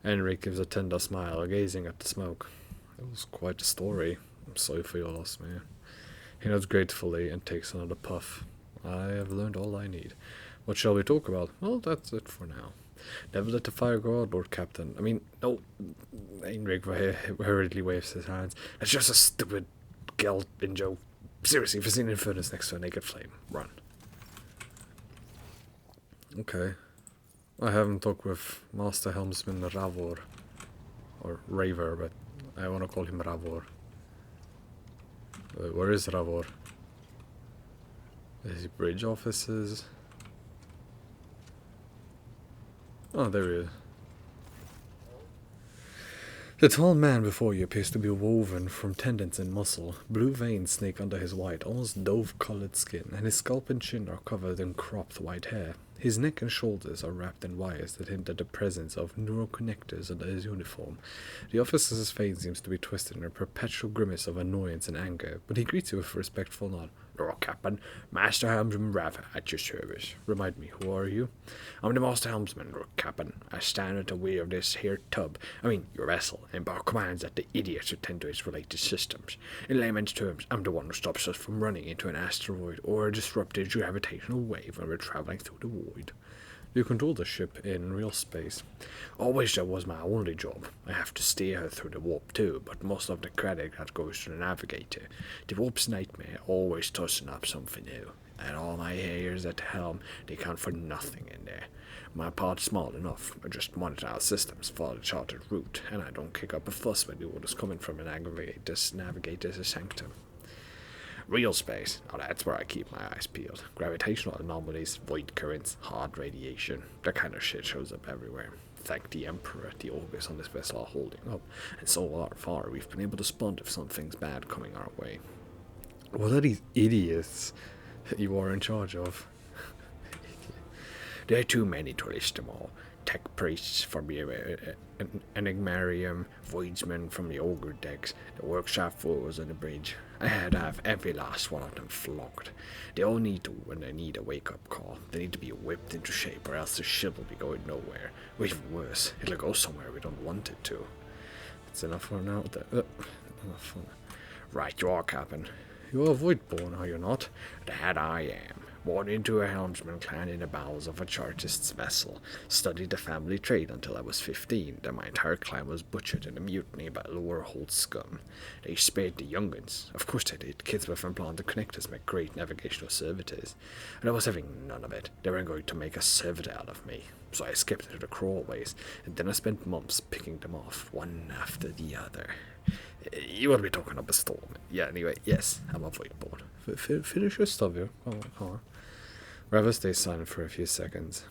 Henrik gives a tender smile, gazing at the smoke. It was quite a story. I'm sorry for your loss, man. He nods gratefully and takes another puff. I have learned all I need. What shall we talk about? Well, that's it for now. Never let the fire go out, Lord Captain. I mean, no. Henrik hurriedly waves his hands. It's just a stupid geld in joke. Seriously, if you've seen Infernus next to a naked flame, run. Okay. I haven't talked with Master Helmsman Ravor. Or Raver, but I want to call him Ravor. Where is Ravor? Is he bridge offices? Oh, there he is. The tall man before you appears to be woven from tendons and muscle. Blue veins snake under his white, almost dove-colored skin, and his scalp and chin are covered in cropped white hair. His neck and shoulders are wrapped in wires that hint at the presence of neuroconnectors under his uniform. The officer's face seems to be twisted in a perpetual grimace of annoyance and anger, but he greets you with a respectful nod. Lord Captain, Master Helmsman Rav at your service. Remind me, who are you? I'm the Master Helmsman, Lord Captain. I stand at the wheel of this here tub, your vessel, and bar commands that the idiots who tend to its related systems. In layman's terms, I'm the one who stops us from running into an asteroid or a disrupted gravitational wave when we're traveling through the void. You control the ship in real space. Always that was my only job. I have to steer her through the warp too, but most of the credit that goes to the navigator. The warp's nightmare, always tossing up something new. And all my hairs at the helm, they count for nothing in there. My part's small enough. I just monitor our systems, follow the charted route, and I don't kick up a fuss when the orders coming from an navigator's sanctum. Real space, now that's where I keep my eyes peeled. Gravitational anomalies, void currents, hard radiation, that kind of shit shows up everywhere. Thank the Emperor, the Augurs on this vessel are holding up, and so far we've been able to spot if something's bad coming our way. What are these idiots you are in charge of? There are too many to list them all. tech priests from the Enigmarium, voidsmen from the ogre decks, the workshop fools on the bridge. I had to have every last one of them flogged. They all need to when they need a wake-up call. They need to be whipped into shape, or else the ship will be going nowhere. Or even worse, it'll go somewhere we don't want it to. That's enough for now. Enough for now. Right, you are, Captain. You are Voidborn, are you not? That I am. Born into a helmsman clan in the bowels of a chartist's vessel. Studied the family trade until I was 15. Then my entire clan was butchered in a mutiny by lower hold scum. They spared the young'uns. Of course they did. Kids with implanted connectors make great navigational servitors. And I was having none of it. They were going to make a servitor out of me. So I skipped into the crawlways, and then I spent months picking them off, one after the other. You will be talking up a storm. Yeah, anyway, yes, I'm a Voidborn. Finish your stuff here. Come on. Reva stays silent for a few seconds.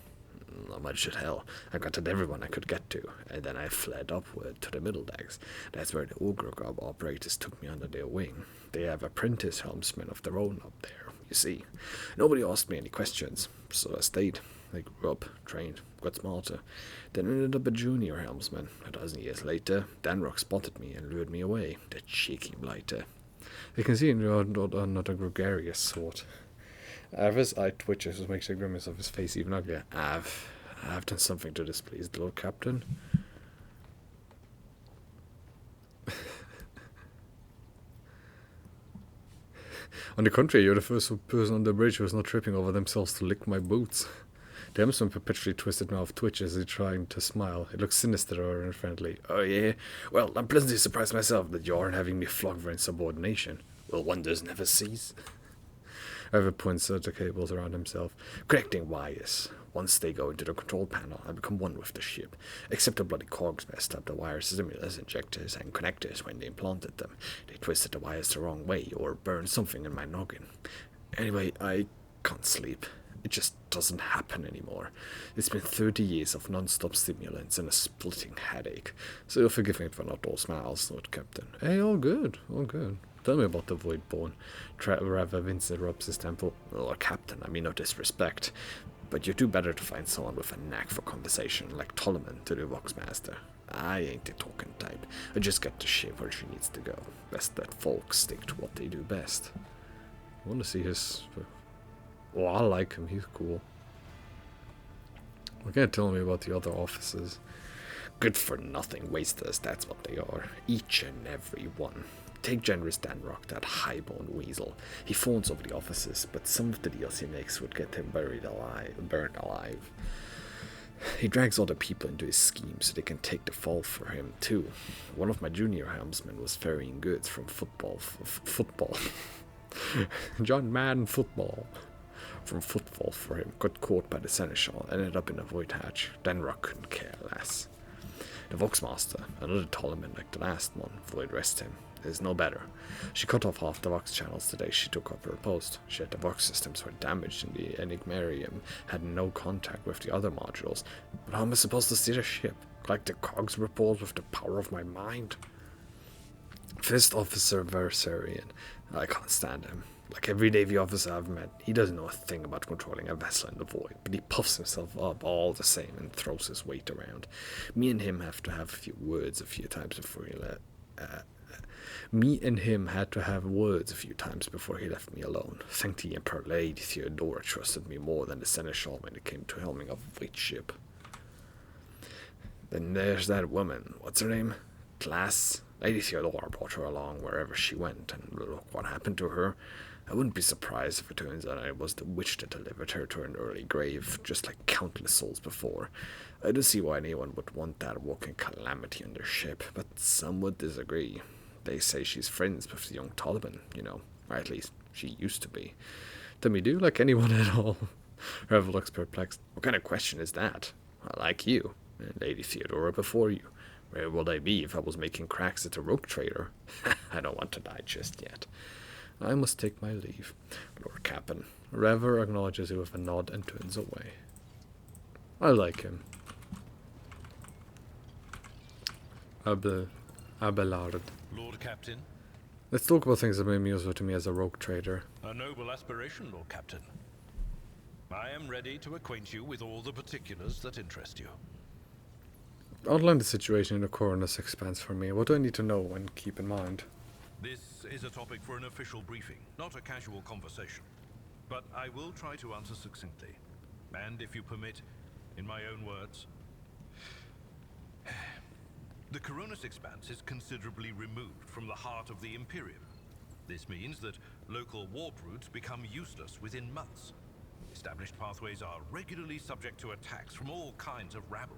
Not much at hell. I got to everyone I could get to, and then I fled upward to the middle decks. That's where the Ogre Gob operators took me under their wing. They have apprentice helmsmen of their own up there, you see. Nobody asked me any questions, so I stayed. I grew up, trained, got smarter, then ended up a junior helmsman. A dozen years later, Danrock spotted me and lured me away, the cheeky blighter. You can see you're not a gregarious sort. Av's eye twitches, which makes the grimace of his face even uglier. I've done something to displease the Lord Captain. On the contrary, you're the first person on the bridge who was not tripping over themselves to lick my boots. The helmsman perpetually twisted mouth twitches as he trying to smile. It looks sinister and friendly. Oh yeah? Well, I'm pleasantly surprised myself that you aren't having me flogged for insubordination. Will wonders never cease? Ever points at the cables around himself. Connecting wires. Once they go into the control panel, I become one with the ship. Except the bloody cogs messed up the wire stimulus injectors and connectors when they implanted them. They twisted the wires the wrong way or burned something in my noggin. Anyway, I can't sleep. It just doesn't happen anymore. It's been 30 years of non-stop stimulants and a splitting headache. So you'll forgive me for not all smiles, Lord Captain. Hey, all good. Tell me about the Voidborn. Rather, Vincent rubs his temple. Lord Captain, I mean no disrespect, but you're too better to find someone with a knack for conversation like Tolman to the Voxmaster. I ain't the talking type. I just get the ship where she needs to go. Best that folks stick to what they do best. I want to see his... Oh, I like him. He's cool. What can you tell me about the other officers? Good for nothing wasters, that's what they are. Each and every one. Take generous Danrock, that highborn weasel. He fawns over the officers, but some of the deals he makes would get him burned alive. He drags other people into his scheme so they can take the fall for him too. One of my junior helmsmen was ferrying goods from football. John Madden football. From football for him, got caught by the seneschal, ended up in a void hatch. Danrock couldn't care less. The Voxmaster, another Ptolemy like the last one, void rest him, is no better. She cut off half the Vox channels the day she took up her post. She had the Vox systems were damaged and the Enigmarium had no contact with the other modules. But how am I supposed to steer a ship? Like the cogs report with the power of my mind? First Officer Versarian. I can't stand him. Like every Navy officer I've met, he doesn't know a thing about controlling a vessel in the void, but he puffs himself up all the same and throws his weight around. Me and him have to have a few words a few times before he left me alone. Thank the Emperor Lady Theodora trusted me more than the Seneschal when it came to helming a void ship. Then there's that woman, what's her name? Glass? Lady Theodora brought her along wherever she went, and look what happened to her. I wouldn't be surprised if it turns out I was the witch that delivered her to an early grave, just like countless souls before. I don't see why anyone would want that walking calamity on their ship, but some would disagree. They say she's friends with the young Taliban, you know, or at least she used to be. Tell me, do you like anyone at all? Revel looks perplexed. What kind of question is that? I like you, and Lady Theodora before you. Where would I be if I was making cracks at a rogue trader? I don't want to die just yet. I must take my leave. Lord Captain. Rever acknowledges you with a nod and turns away. I like him. Abelard. Lord Captain. Let's talk about things that may be useful to me as a rogue trader. A noble aspiration, Lord Captain. I am ready to acquaint you with all the particulars that interest you. Outline the situation in the Coroner's Expanse for me. What do I need to know and keep in mind? This is a topic for an official briefing, not a casual conversation. But I will try to answer succinctly. And if you permit, in my own words. The Coronis Expanse is considerably removed from the heart of the Imperium. This means that local warp routes become useless within months. Established pathways are regularly subject to attacks from all kinds of rabble.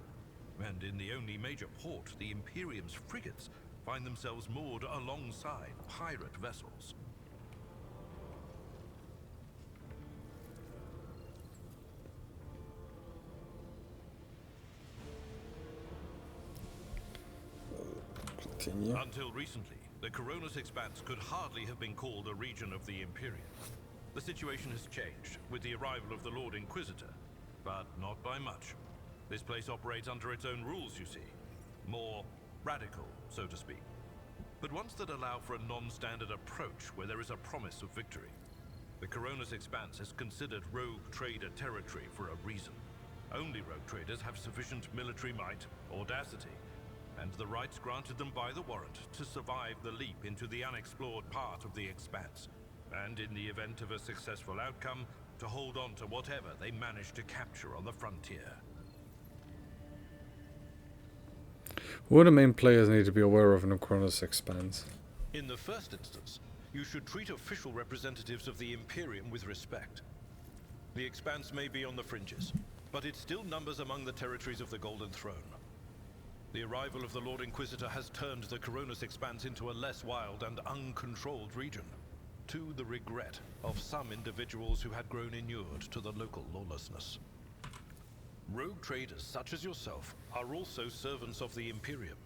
And in the only major port, the Imperium's frigates find themselves moored alongside pirate vessels. Continue. Until recently, the Coronis Expanse could hardly have been called a region of the Imperium. The situation has changed with the arrival of the Lord Inquisitor, but not by much. This place operates under its own rules, you see. More radical, so to speak. But ones that allow for a non-standard approach where there is a promise of victory. The Coronis Expanse is considered rogue trader territory for a reason. Only rogue traders have sufficient military might, audacity, and the rights granted them by the warrant to survive the leap into the unexplored part of the Expanse, and in the event of a successful outcome, to hold on to whatever they manage to capture on the frontier. What do the main players need to be aware of in the Coronis Expanse? In the first instance, you should treat official representatives of the Imperium with respect. The Expanse may be on the fringes, but it still numbers among the territories of the Golden Throne. The arrival of the Lord Inquisitor has turned the Coronis Expanse into a less wild and uncontrolled region, to the regret of some individuals who had grown inured to the local lawlessness. Rogue traders such as yourself are also servants of the Imperium.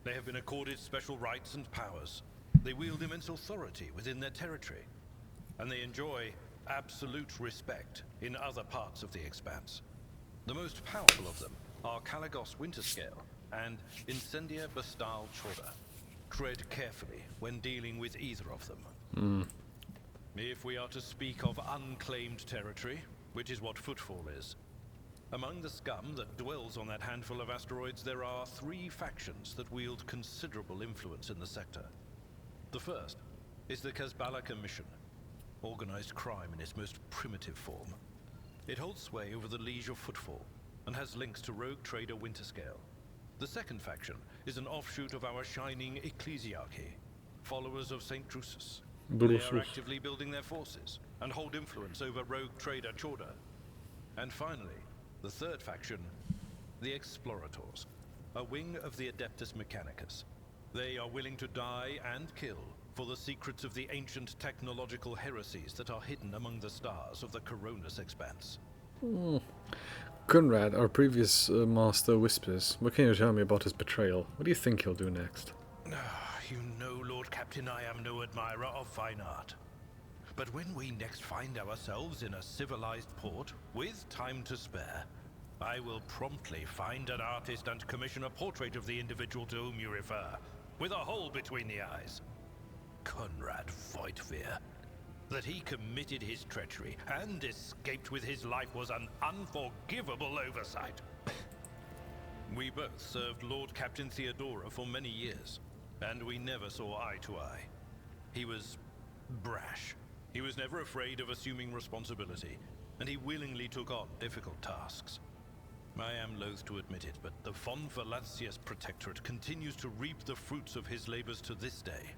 They have been accorded special rights and powers. They wield immense authority within their territory, and they enjoy absolute respect in other parts of the Expanse. The most powerful of them are Caligos Winterscale and Incendia Bastal Chorda. Tread carefully when dealing with either of them. If we are to speak of unclaimed territory, which is what Footfall is, among the scum that dwells on that handful of asteroids, there are 3 factions that wield considerable influence in the sector. The first is the Kazbalaka Mission, organized crime in its most primitive form. It holds sway over the Liege of Footfall, and has links to rogue trader Winterscale. The second faction is an offshoot of our shining ecclesiarchy, followers of St. Drusus. They are actively building their forces, and hold influence over rogue trader Chorda. And finally, the third faction, the Explorators, a wing of the Adeptus Mechanicus. They are willing to die and kill for the secrets of the ancient technological heresies that are hidden among the stars of the Coronis Expanse. Conrad, our previous master, whispers. What can you tell me about his betrayal? What do you think he'll do next? You know, Lord Captain, I am no admirer of fine art. But when we next find ourselves in a civilized port, with time to spare, I will promptly find an artist and commission a portrait of the individual to whom you refer, with a hole between the eyes. Conrad Voigtveer. That he committed his treachery and escaped with his life was an unforgivable oversight. We both served Lord Captain Theodora for many years, and we never saw eye to eye. He was brash. He was never afraid of assuming responsibility, and he willingly took on difficult tasks. I am loath to admit it, but the Von Valancius Protectorate continues to reap the fruits of his labors to this day.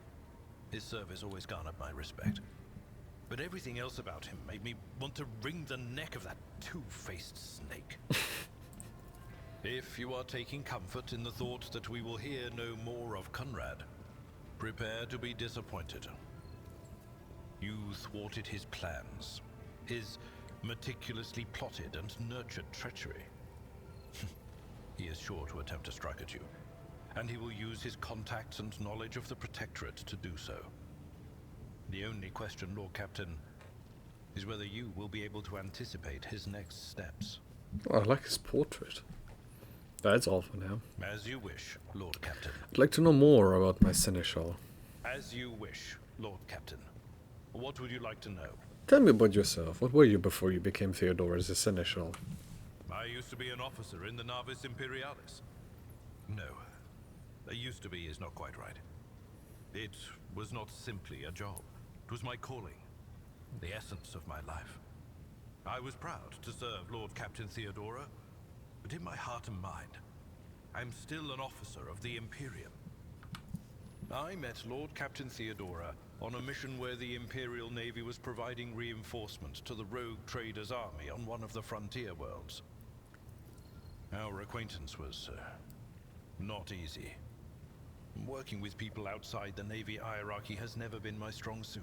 His service always garnered my respect. But everything else about him made me want to wring the neck of that two-faced snake. If you are taking comfort in the thought that we will hear no more of Conrad, prepare to be disappointed. You thwarted his plans, his meticulously plotted and nurtured treachery. He is sure to attempt to strike at you, and he will use his contacts and knowledge of the Protectorate to do so. The only question, Lord Captain, is whether you will be able to anticipate his next steps. Oh, I like his portrait. That's all for now. As you wish, Lord Captain. I'd like to know more about my seneschal. As you wish, Lord Captain. What would you like to know? Tell me about yourself. What were you before you became Theodora as a seneschal? I used to be an officer in the Navis Imperialis. No. A used to be is not quite right. It was not simply a job. It was my calling, the essence of my life. I was proud to serve Lord Captain Theodora, but in my heart and mind, I'm still an officer of the Imperium. I met Lord Captain Theodora on a mission where the Imperial Navy was providing reinforcement to the rogue traders' army on one of the frontier worlds. Our acquaintance was not easy. Working with people outside the Navy hierarchy has never been my strong suit.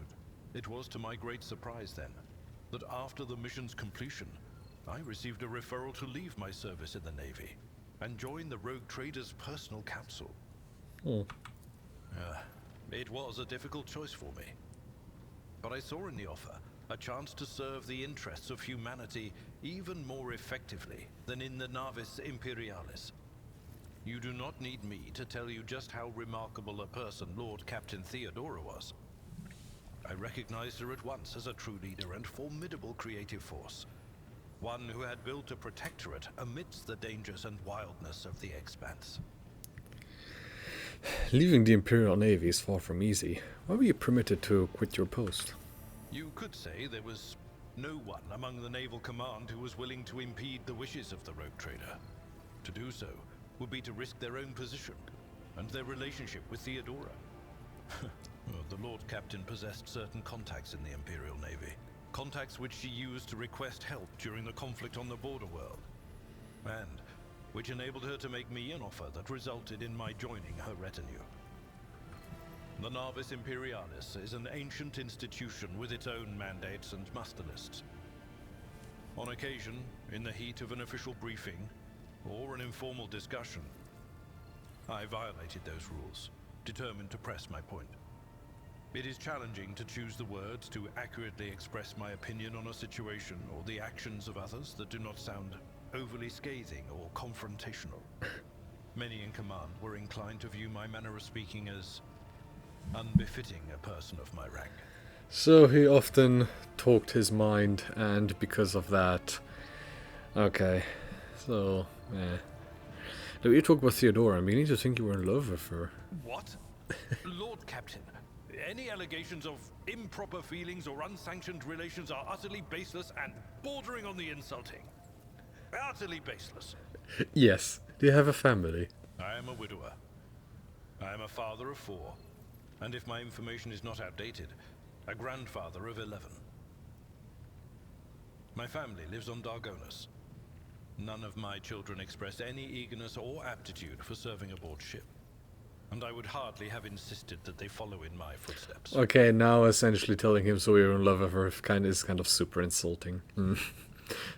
It was to my great surprise then, that after the mission's completion, I received a referral to leave my service in the Navy and join the rogue traders' personal council. Oh. It was a difficult choice for me. But I saw in the offer a chance to serve the interests of humanity even more effectively than in the Navis Imperialis. You do not need me to tell you just how remarkable a person Lord Captain Theodora was. I recognized her at once as a true leader and formidable creative force. One who had built a protectorate amidst the dangers and wildness of the Expanse. Leaving the Imperial Navy is far from easy. Why were you permitted to quit your post? You could say there was no one among the naval command who was willing to impede the wishes of the rogue trader. To do so would be to risk their own position and their relationship with Theodora. Well, the Lord Captain possessed certain contacts in the Imperial Navy. Contacts which she used to request help during the conflict on the border world. And which enabled her to make me an offer that resulted in my joining her retinue. The Navis Imperialis is an ancient institution with its own mandates and muster lists. On occasion, in the heat of an official briefing, or an informal discussion, I violated those rules, determined to press my point. It is challenging to choose the words to accurately express my opinion on a situation or the actions of others that do not sound overly scathing or confrontational. Many in command were inclined to view my manner of speaking as unbefitting a person of my rank. So he often talked his mind, and because of that... Okay, so... Now you talk about Theodora, I'm beginning to think you were in love with her. What? Lord Captain, any allegations of improper feelings or unsanctioned relations are utterly baseless and bordering on the insulting. Utterly baseless. Yes. Do you have a family? I am a widower. I am a father of 4, and if my information is not outdated, a grandfather of 11. My family lives on Dargonus. None of my children express any eagerness or aptitude for serving aboard ship, and I would hardly have insisted that they follow in my footsteps. Okay, now essentially telling him so you're in love with her is kind of super insulting.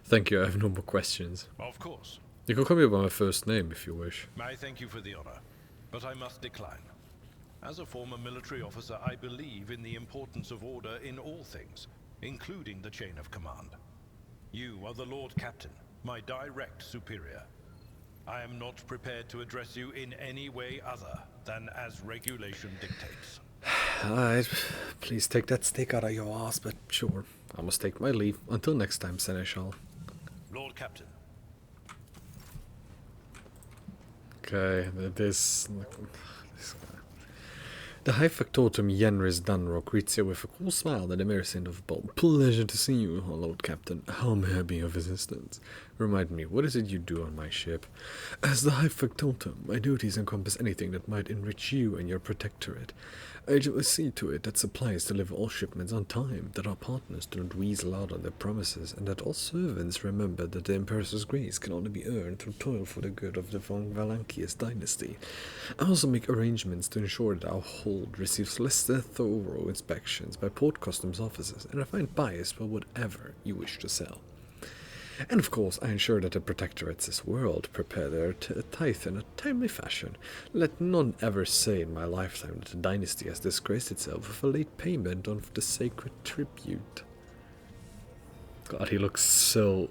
Thank you, I have no more questions. Of course. You can call me by my first name if you wish. I thank you for the honor, but I must decline. As a former military officer, I believe in the importance of order in all things, including the chain of command. You are the Lord Captain, my direct superior. I am not prepared to address you in any way other than as regulation dictates. Alright, please take that stick out of your ass, but sure. I must take my leave. Until next time, Seneschal. Lord Captain. Okay, this guy. The High Factotum Yenris Dunrock greets you with a cool smile and a merry sound of bowl. Pleasure to see you, Lord Captain. How may I be of assistance? Remind me, what is it you do on my ship? As the High Factotum, my duties encompass anything that might enrich you and your protectorate. I will see to it that supplies deliver all shipments on time, that our partners do not weasel out on their promises, and that all servants remember that the Empress's grace can only be earned through toil for the good of the von Valancius dynasty. I also make arrangements to ensure that our hold receives less than thorough inspections by port customs officers, and I find bias for whatever you wish to sell. And of course, I ensure that the protectorates as world prepare their tithe in a timely fashion. Let none ever say in my lifetime that the dynasty has disgraced itself with a late payment of the sacred tribute. God, he looks so...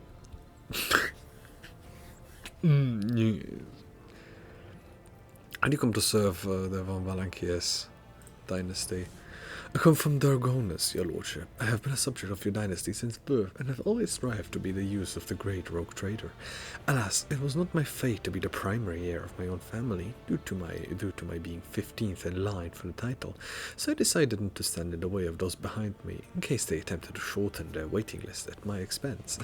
Yes. And you come to serve the von Valancius dynasty. I come from Dargonus, your lordship. I have been a subject of your dynasty since birth, and have always strived to be the use of the great rogue trader. Alas, it was not my fate to be the primary heir of my own family, due to my being 15th in line for the title, so I decided not to stand in the way of those behind me, in case they attempted to shorten their waiting list at my expense.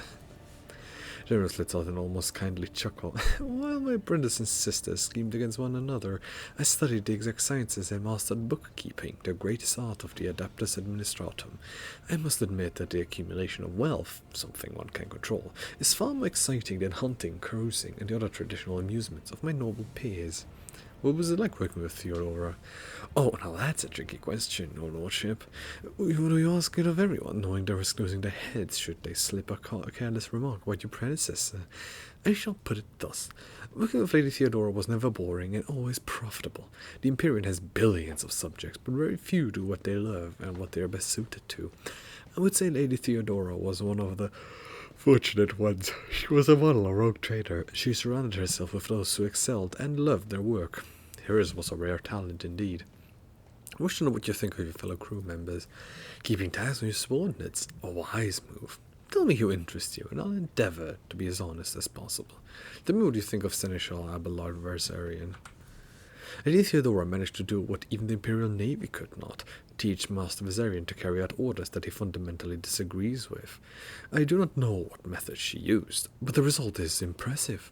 Generous let out an almost kindly chuckle. While my brothers and sisters schemed against one another, I studied the exact sciences and mastered bookkeeping, the greatest art of the adeptus administratum. I must admit that the accumulation of wealth, something one can control, is far more exciting than hunting, carousing, and the other traditional amusements of my noble peers. What was it like working with Theodora? Oh, now that's a tricky question, your lordship. What do you ask it of everyone, knowing they risk losing their heads should they slip a careless remark about your predecessor? I shall put it thus. Working with Lady Theodora was never boring and always profitable. The Imperium has billions of subjects, but very few do what they love and what they are best suited to. I would say Lady Theodora was one of the fortunate ones. She was a model, a rogue trader. She surrounded herself with those who excelled and loved their work. Hers was a rare talent indeed. I wish to know what you think of your fellow crew members. Keeping tabs on your subordinates, a wise move. Tell me who interests you, and I'll endeavour to be as honest as possible. Tell me what you think of Seneschal Abelard Versarian. Lady Theodora managed to do what even the Imperial Navy could not, teach Master Versarian to carry out orders that he fundamentally disagrees with. I do not know what methods she used, but the result is impressive.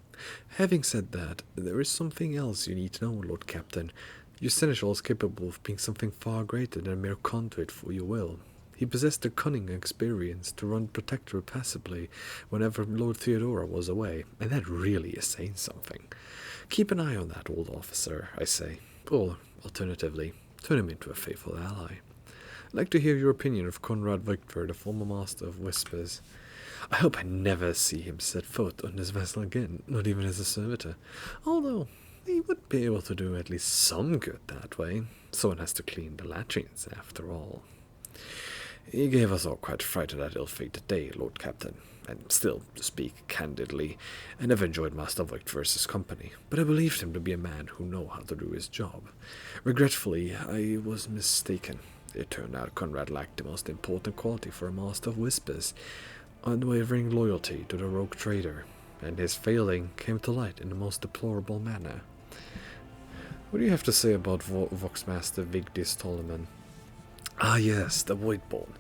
Having said that, there is something else you need to know, Lord Captain. Your Seneschal is capable of being something far greater than a mere conduit for your will. He possessed the cunning and experience to run Protectorate passively whenever Lord Theodora was away, and that really is saying something. Keep an eye on that old officer, I say, or, alternatively, turn him into a faithful ally. I'd like to hear your opinion of Conrad Victor, the former Master of Whispers. I hope I never see him set foot on this vessel again, not even as a servitor, although he would be able to do at least some good that way. Someone has to clean the latchings, after all. He gave us all quite fright of that ill-fated day, Lord Captain, and still, to speak candidly, I never enjoyed Master Victor's company, but I believed him to be a man who knew how to do his job. Regretfully, I was mistaken. It turned out Conrad lacked the most important quality for a Master of Whispers, unwavering loyalty to the rogue trader, and his failing came to light in the most deplorable manner. What do you have to say about Voxmaster Vigdis Tolman? Ah yes, the Voidborn.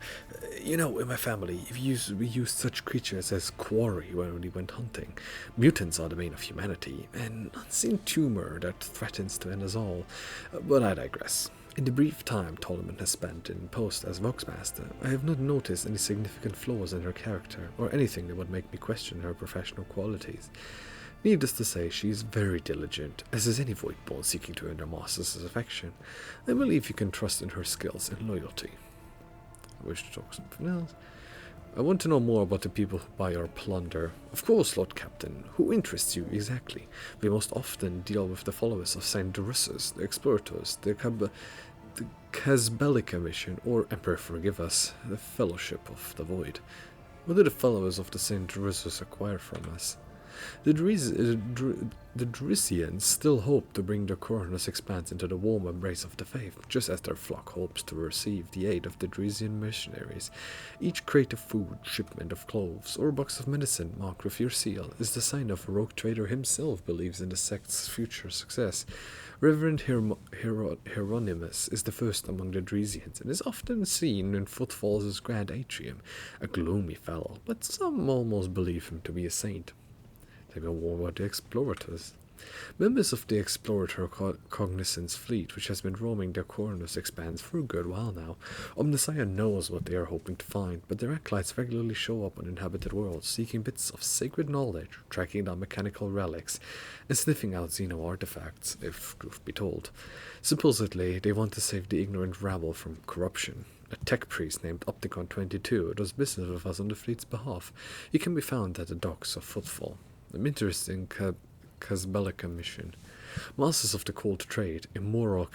You know, in my family, we used such creatures as quarry when we went hunting. Mutants are the bane of humanity, an unseen tumor that threatens to end us all. But I digress. In the brief time Tolman has spent in post as Voxmaster, I have not noticed any significant flaws in her character, or anything that would make me question her professional qualities. Needless to say, she is very diligent, as is any Voidborn seeking to earn their master's affection. I believe you can trust in her skills and loyalty. I wish to talk something else. I want to know more about the people who buy our plunder. Of course, Lord Captain. Who interests you exactly? We most often deal with the followers of Saint Drusus, the explorators, the Casbelica mission, or, Emperor forgive us, the Fellowship of the Void. What do the followers of the Saint Drusus acquire from us? The Drusians still hope to bring the Coronus expanse into the warm embrace of the faith, just as their flock hopes to receive the aid of the Drusian missionaries. Each crate of food, shipment of clothes, or box of medicine marked with your seal is the sign of a rogue trader himself believes in the sect's future success. Reverend Hieronymus is the first among the Drusians, and is often seen in Footfalls' grand atrium, a gloomy fellow, but some almost believe him to be a saint. They go more about the explorators. Members of the explorator cognizance fleet, which has been roaming the Coronus expanse for a good while now, Omnissiah knows what they are hoping to find, but their acolytes regularly show up on inhabited worlds, seeking bits of sacred knowledge, tracking down mechanical relics, and sniffing out Xeno artifacts, if truth be told. Supposedly, they want to save the ignorant rabble from corruption. A tech priest named Opticon 22 does business with us on the fleet's behalf. He can be found at the docks of Footfall. An interesting Casbelica mission. Masters of the cold trade, immoral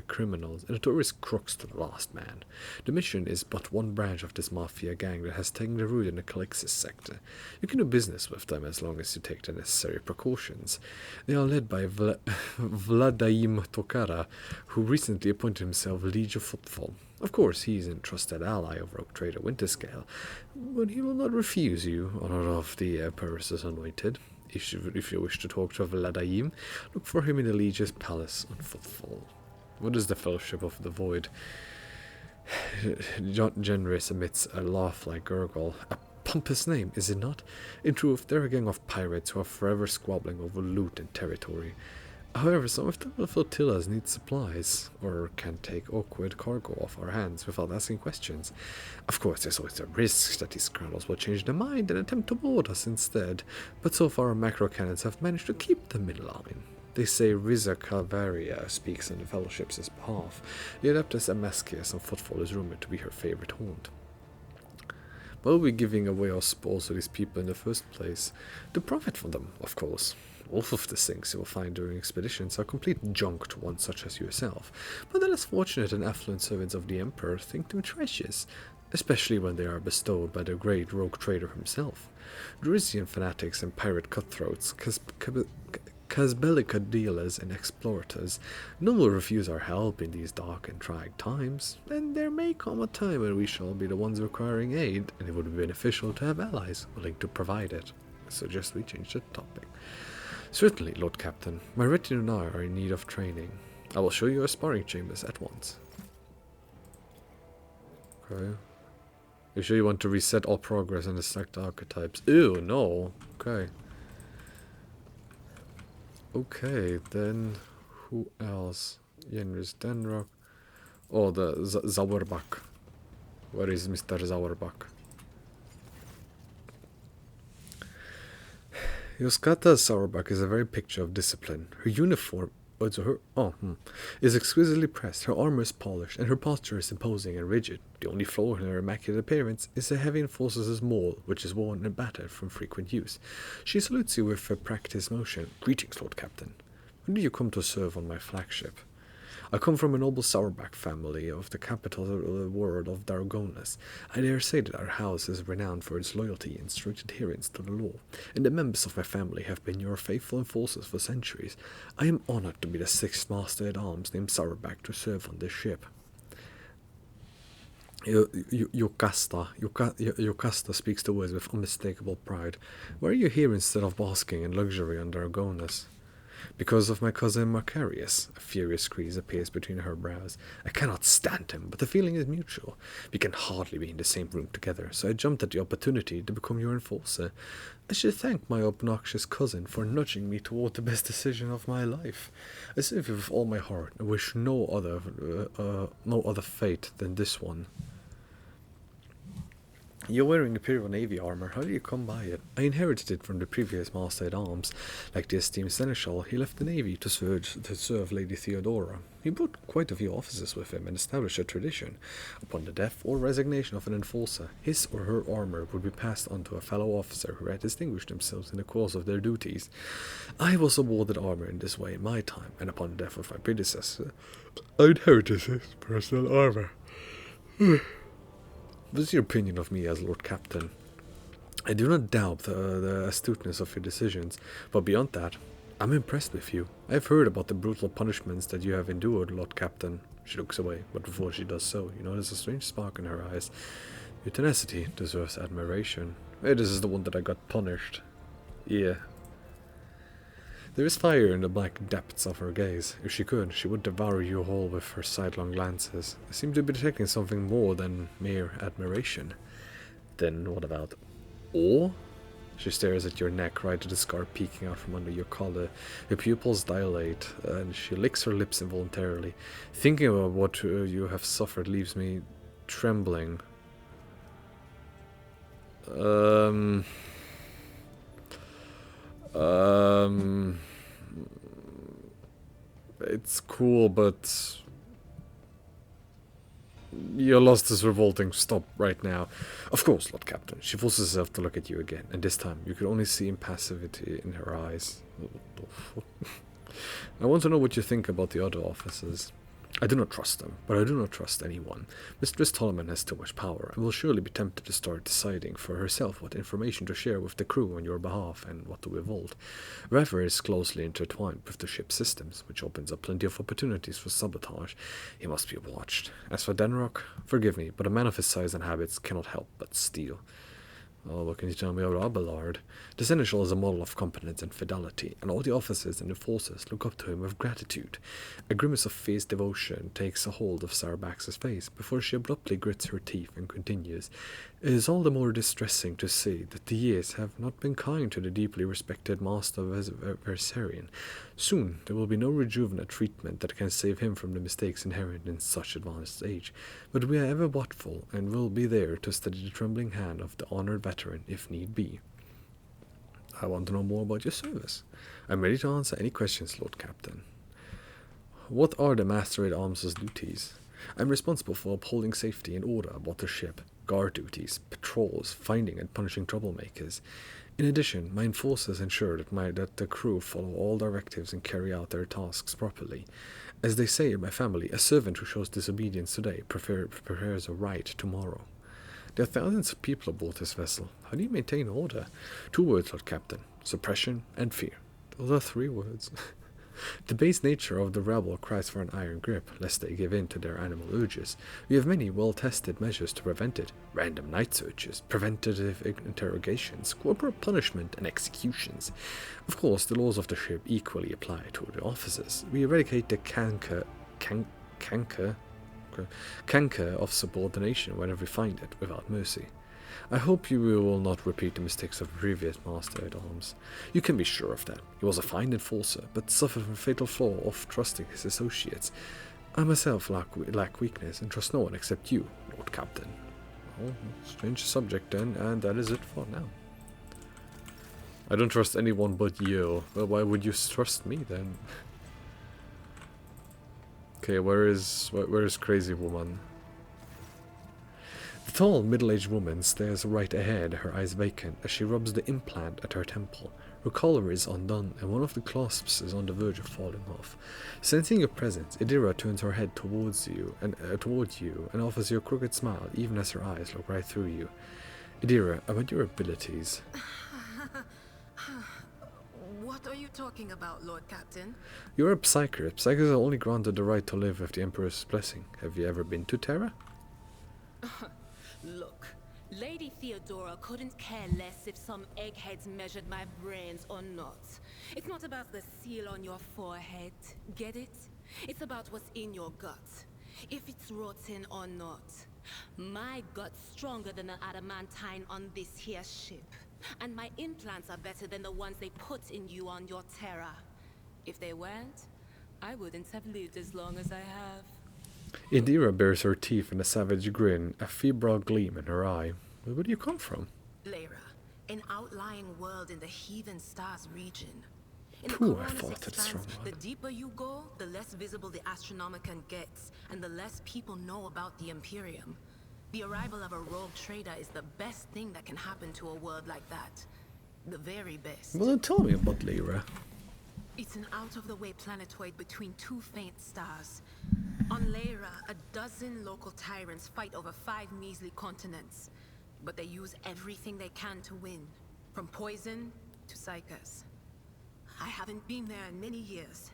criminals, and notorious crooks to the last man. The mission is but one branch of this mafia gang that has taken the root in the Calixis sector. You can do business with them as long as you take the necessary precautions. They are led by Vladaim Tokara, who recently appointed himself Liege of Footfall. Of course, he is a trusted ally of rogue trader Winterscale, but he will not refuse you, honor of the Emperor's anointed. If you wish to talk to Vladaim, look for him in the Liege's palace on Footfall. What is the Fellowship of the Void? Genris emits a laugh-like gurgle. A pompous name, is it not? In truth, they're a gang of pirates who are forever squabbling over loot and territory. However, some of the flotillas need supplies, or can take awkward cargo off our hands without asking questions. Of course, there's always a risk that these criminals will change their mind and attempt to board us instead, but so far our macro cannons have managed to keep them in line. They say Riza Calvaria speaks on the Fellowship's behalf. The Adeptus Amescius on Footfall is rumored to be her favorite haunt. Why are we giving away our spoils to these people in the first place? To profit from them, of course. All of the things you will find during expeditions are complete junk to one such as yourself, but the less fortunate and affluent servants of the Emperor think them treasures, especially when they are bestowed by the great rogue trader himself. Drusian fanatics and pirate cutthroats, Casbelica dealers and explorators, none will refuse our help in these dark and trying times, and there may come a time when we shall be the ones requiring aid, and it would be beneficial to have allies willing to provide it. I suggest we change the topic. Certainly, Lord Captain. My retinue and I are in need of training. I will show you our sparring chambers at once. Okay. You sure you want to reset all progress and select archetypes? Ew, no. Okay. Okay, then who else? Yenris Denrock. Oh, the Zauerbach. Where is Mr. Zauerbach? Yoskata Sauerbach is a very picture of discipline. Her uniform is exquisitely pressed, her armor is polished, and her posture is imposing and rigid. The only flaw in her immaculate appearance is a heavy enforcer's maul, which is worn and battered from frequent use. She salutes you with a practiced motion. Greetings, Lord Captain. When do you come to serve on my flagship? I come from a noble Sauerbach family of the capital of the world of Dargonas. I dare say that our house is renowned for its loyalty and strict adherence to the law, and the members of my family have been your faithful enforcers for centuries. I am honored to be the sixth master-at-arms named Sauerbach to serve on this ship. Yocasta speaks the words with unmistakable pride. Why are you here instead of basking in luxury on Dargonas? Because of my cousin Macarius. A furious crease appears between her brows. I cannot stand him, but the feeling is mutual. We can hardly be in the same room together, so I jumped at the opportunity to become your enforcer. I should thank my obnoxious cousin for nudging me toward the best decision of my life. I serve you with all my heart, and wish no other fate than this one. You're wearing Imperial Navy armor. How do you come by it? I inherited it from the previous Master-at-Arms. Like the esteemed Seneschal, he left the Navy to serve Lady Theodora. He brought quite a few officers with him and established a tradition. Upon the death or resignation of an enforcer, his or her armor would be passed on to a fellow officer who had distinguished themselves in the course of their duties. I was awarded armor in this way in my time, and upon the death of my predecessor, I inherited his personal armor. What is your opinion of me as Lord Captain? I do not doubt the astuteness of your decisions, but beyond that, I'm impressed with you. I have heard about the brutal punishments that you have endured, Lord Captain. She looks away, but before she does so, you notice a strange spark in her eyes. Your tenacity deserves admiration. Hey, this is the one that I got punished. Yeah. There is fire in the black depths of her gaze. If she could, she would devour you whole with her sidelong glances. I seem to be detecting something more than mere admiration. Then what about awe? She stares at your neck, right at the scar peeking out from under your collar. Her pupils dilate, and she licks her lips involuntarily. Thinking about what you have suffered leaves me trembling. It's cool, but your lust is revolting. Stop right now. Of course, Lord Captain. She forces herself to look at you again, and this time you could only see impassivity in her eyes. I want to know what you think about the other officers. I do not trust them, but I do not trust anyone. Mistress Tolman has too much power, and will surely be tempted to start deciding for herself what information to share with the crew on your behalf and what to withhold. Rever is closely intertwined with the ship's systems, which opens up plenty of opportunities for sabotage. He must be watched. As for Denrock, forgive me, but a man of his size and habits cannot help but steal. Oh, what can you tell me about Abelard? The Seneschal is a model of competence and fidelity, and all the officers and enforcers look up to him with gratitude. A grimace of fierce devotion takes a hold of Sarabax's face before she abruptly grits her teeth and continues. It is all the more distressing to see that the years have not been kind to the deeply respected master Versarian. Soon there will be no rejuvenate treatment that can save him from the mistakes inherent in such advanced age, but we are ever watchful and will be there to steady the trembling hand of the honored veteran if need be. I want to know more about your service. I'm ready to answer any questions, Lord Captain. What are the Master-at-Arms' duties? I'm responsible for upholding safety and order aboard the ship, guard duties, patrols, finding and punishing troublemakers. In addition, my enforcers ensure that the crew follow all directives and carry out their tasks properly. As they say in my family, a servant who shows disobedience today prepares a right tomorrow. There are thousands of people aboard this vessel. How do you maintain order? 2 words, Lord Captain. Suppression and fear. Those are 3 words. The base nature of the rebel cries for an iron grip, lest they give in to their animal urges. We have many well-tested measures to prevent it. Random night searches, preventative interrogations, corporal punishment, and executions. Of course, the laws of the ship equally apply to the officers. We eradicate the canker of subordination whenever we find it, without mercy. I hope you will not repeat the mistakes of the previous Master-at-Arms. You can be sure of that. He was a fine enforcer, but suffered from a fatal flaw of trusting his associates. I myself lack weakness and trust no one except you, Lord Captain. Well, strange subject then, and that is it for now. I don't trust anyone but you. Well, why would you trust me then? Okay, where is Crazy Woman? The tall, middle-aged woman stares right ahead, her eyes vacant, as she rubs the implant at her temple. Her collar is undone, and one of the clasps is on the verge of falling off. Sensing your presence, Idira turns her head toward you and offers you a crooked smile, even as her eyes look right through you. Idira, about your abilities. What are you talking about, Lord Captain? You're a Psyker. Psykers are only granted the right to live with the Emperor's blessing. Have you ever been to Terra? Look, Lady Theodora couldn't care less if some eggheads measured my brains or not. It's not about the seal on your forehead, get it? It's about what's in your gut, if it's rotten or not. My gut's stronger than the adamantine on this here ship, and my implants are better than the ones they put in you on your Terra. If they weren't, I wouldn't have lived as long as I have. Idira bares her teeth in a savage grin, a febrile gleam in her eye. Where do you come from? Lyra, an outlying world in the Heathen Stars region. In the Phew, I Coronis thought that's Expanse, strong the one. deeper you go, the less visible the Astronomicon gets, and the less people know about the Imperium. The arrival of a rogue trader is the best thing that can happen to a world like that. The very best. Well, then tell me about Lyra. It's an out-of-the-way planetoid between 2 faint stars. On Lyra, a dozen local tyrants fight over 5 measly continents. But they use everything they can to win, from poison to psychers. I haven't been there in many years,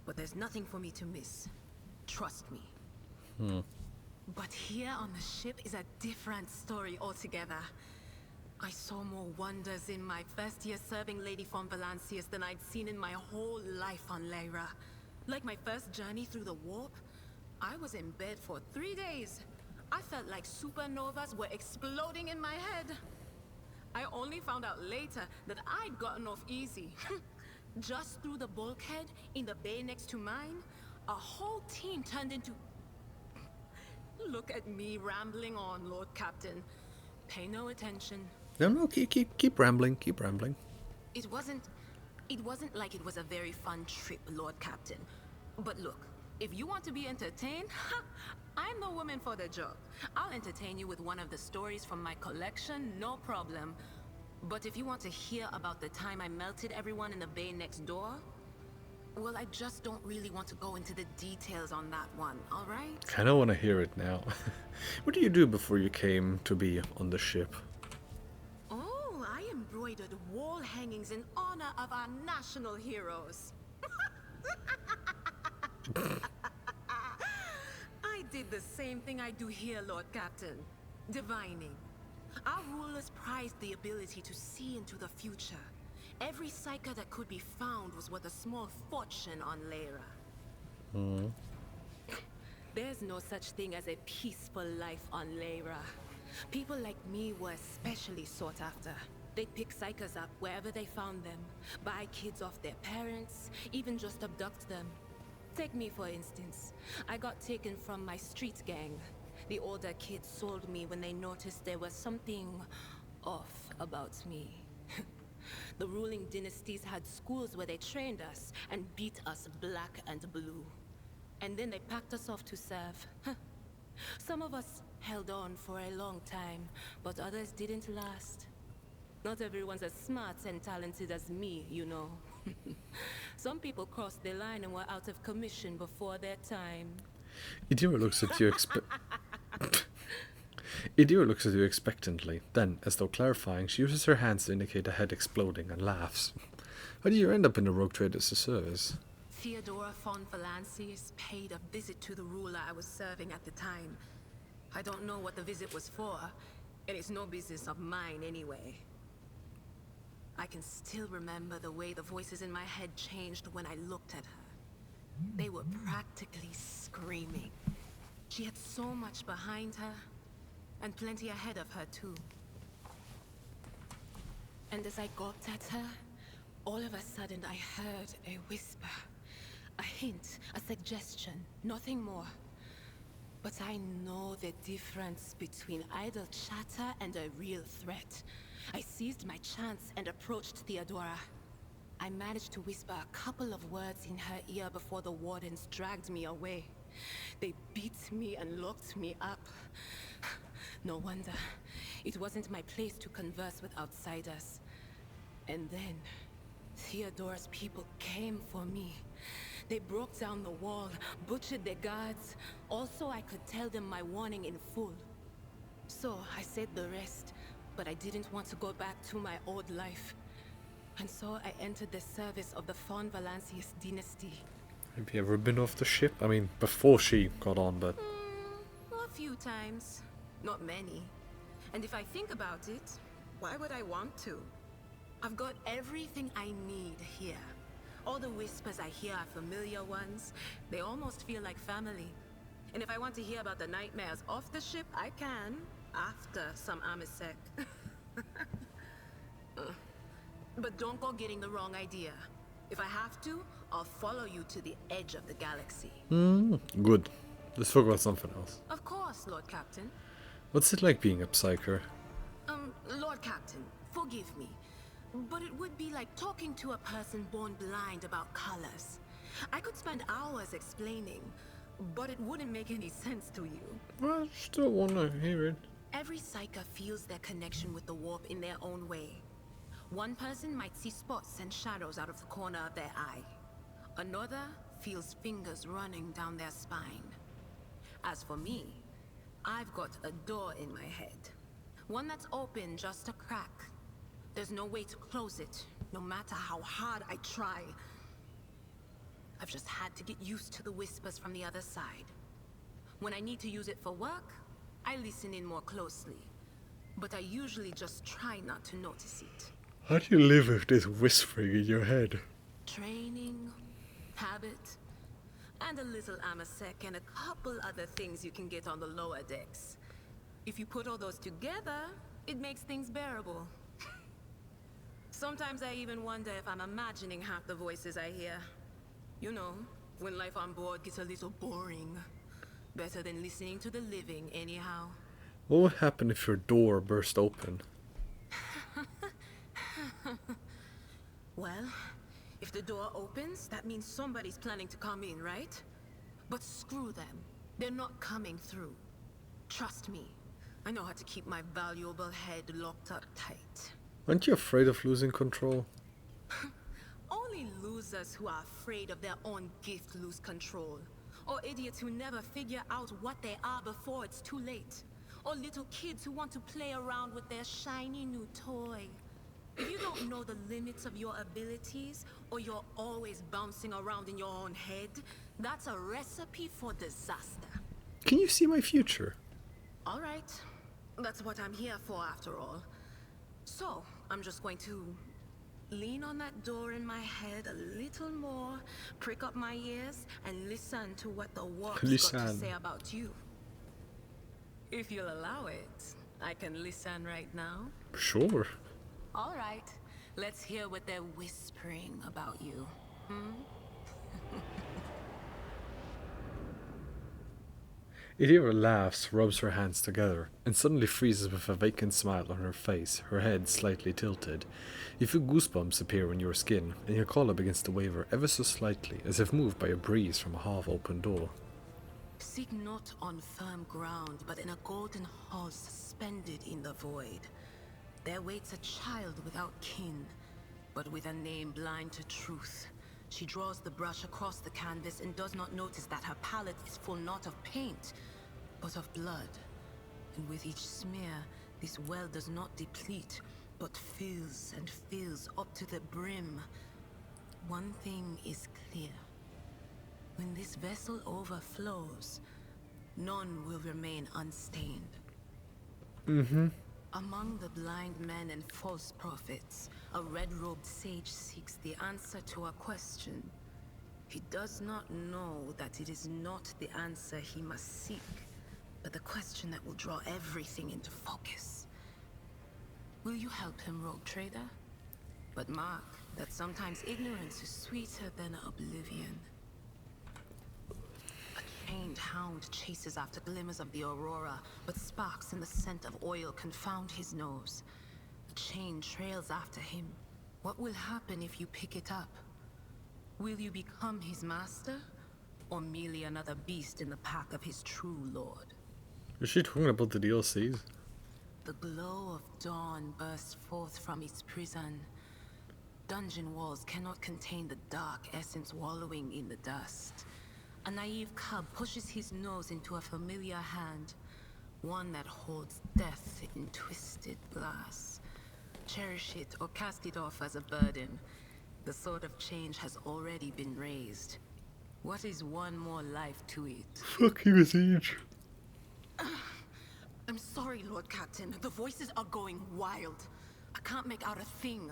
but there's nothing for me to miss. Trust me. But here on the ship is a different story altogether. I saw more wonders in my first year serving Lady von Valancius than I'd seen in my whole life on Lyra. Like my first journey through the warp, I was in bed for 3 days. I felt like supernovas were exploding in my head. I only found out later that I'd gotten off easy. Just through the bulkhead in the bay next to mine, a whole team turned into... Look at me rambling on, Lord Captain. Pay no attention. No, keep rambling, keep rambling. It wasn't like it was a very fun trip, Lord Captain. But look, if you want to be entertained, I'm the woman for the job. I'll entertain you with one of the stories from my collection, no problem. But if you want to hear about the time I melted everyone in the bay next door, Well, I just don't really want to go into the details on that one, alright? Kinda wanna hear it now. What did you do before you came to be on the ship? Oh, I embroidered wall hangings in honor of our national heroes. I did the same thing I do here, Lord Captain. Divining. Our rulers prized the ability to see into the future. Every psyker that could be found was worth a small fortune on Lyra. There's no such thing as a peaceful life on Lyra. People like me were especially sought after. They'd pick psychers up wherever they found them, buy kids off their parents, even just abduct them. Take me for instance. I got taken from my street gang. The older kids sold me when they noticed there was something off about me. The ruling dynasties had schools where they trained us and beat us black and blue. And then they packed us off to serve. Some of us held on for a long time, but others didn't last. Not everyone's as smart and talented as me, you know. Some people crossed the line and were out of commission before their time. Idira looks at you Idira looks at you expectantly. Then, as though clarifying, she uses her hands to indicate a head exploding and laughs. How did you end up in the Rogue Traders' service? Theodora von Valancius paid a visit to the ruler I was serving at the time. I don't know what the visit was for, and it's no business of mine anyway. I can still remember the way the voices in my head changed when I looked at her. They were practically screaming. She had so much behind her, and plenty ahead of her too. And as I gawped at her, all of a sudden I heard a whisper. A hint, a suggestion, nothing more. But I know the difference between idle chatter and a real threat. I seized my chance and approached Theodora. I managed to whisper a couple of words in her ear before the wardens dragged me away. They beat me and locked me up. No wonder. It wasn't my place to converse with outsiders. And then, Theodora's people came for me. They broke down the wall, butchered their guards. Also, I could tell them my warning in full. So, I said the rest, but I didn't want to go back to my old life. And so I entered the service of the von Valancius dynasty. Have you ever been off the ship? I mean, before she got on, but... A few times. Not many. And if I think about it, why would I want to? I've got everything I need here. All the whispers I hear are familiar ones. They almost feel like family. And if I want to hear about the nightmares off the ship, I can. After some Amisek. But don't go getting the wrong idea. If I have to, I'll follow you to the edge of the galaxy. Good. Let's talk about something else. Of course, Lord Captain. What's it like being a psyker? Lord Captain, forgive me. But it would be like talking to a person born blind about colors. I could spend hours explaining, but it wouldn't make any sense to you. I still want to hear it. Every psyker feels their connection with the warp in their own way. One person might see spots and shadows out of the corner of their eye. Another feels fingers running down their spine. As for me, I've got a door in my head. One that's open just a crack. There's no way to close it, no matter how hard I try. I've just had to get used to the whispers from the other side. When I need to use it for work, I listen in more closely. But I usually just try not to notice it. How do you live with this whispering in your head? Training, habit, and a little Amasek and a couple other things you can get on the lower decks. If you put all those together, it makes things bearable. Sometimes I even wonder if I'm imagining half the voices I hear. You know, when life on board gets a little boring. Better than listening to the living, anyhow. What would happen if your door burst open? Well, if the door opens, that means somebody's planning to come in, right? But screw them. They're not coming through. Trust me. I know how to keep my valuable head locked up tight. Aren't you afraid of losing control? Only losers who are afraid of their own gift lose control. Or idiots who never figure out what they are before it's too late. Or little kids who want to play around with their shiny new toy. If you don't know the limits of your abilities, or you're always bouncing around in your own head, that's a recipe for disaster. Can you see my future? All right. That's what I'm here for, after all. So, I'm just going to lean on that door in my head a little more, prick up my ears, and listen to what the warp's got to say about you. If you'll allow it, I can listen right now. Sure. All right. Let's hear what they're whispering about you. Idira laughs, rubs her hands together, and suddenly freezes with a vacant smile on her face, her head slightly tilted. You feel goosebumps appear on your skin, and your collar begins to waver ever so slightly, as if moved by a breeze from a half-open door. Seek not on firm ground, but in a golden hall suspended in the void. There waits a child without kin, but with a name blind to truth. She draws the brush across the canvas and does not notice that her palette is full not of paint, but of blood. And with each smear, this well does not deplete, but fills and fills up to the brim. One thing is clear. When this vessel overflows, none will remain unstained. Among the blind men and false prophets, a red-robed sage seeks the answer to a question. He does not know that it is not the answer he must seek, but the question that will draw everything into focus. Will you help him, rogue trader? But mark that sometimes ignorance is sweeter than oblivion. A chained hound chases after glimmers of the aurora, but sparks in the scent of oil confound his nose. A chain trails after him. What will happen if you pick it up? Will you become his master, or merely another beast in the pack of his true lord? Is she talking about the DLCs? The glow of dawn bursts forth from its prison. Dungeon walls cannot contain the dark essence wallowing in the dust. A naive cub pushes his nose into a familiar hand, one that holds death in twisted glass. Cherish it or cast it off as a burden. The sword of change has already been raised. What is one more life to it? Fuck you, Siege. I'm sorry, Lord Captain. The voices are going wild. I can't make out a thing.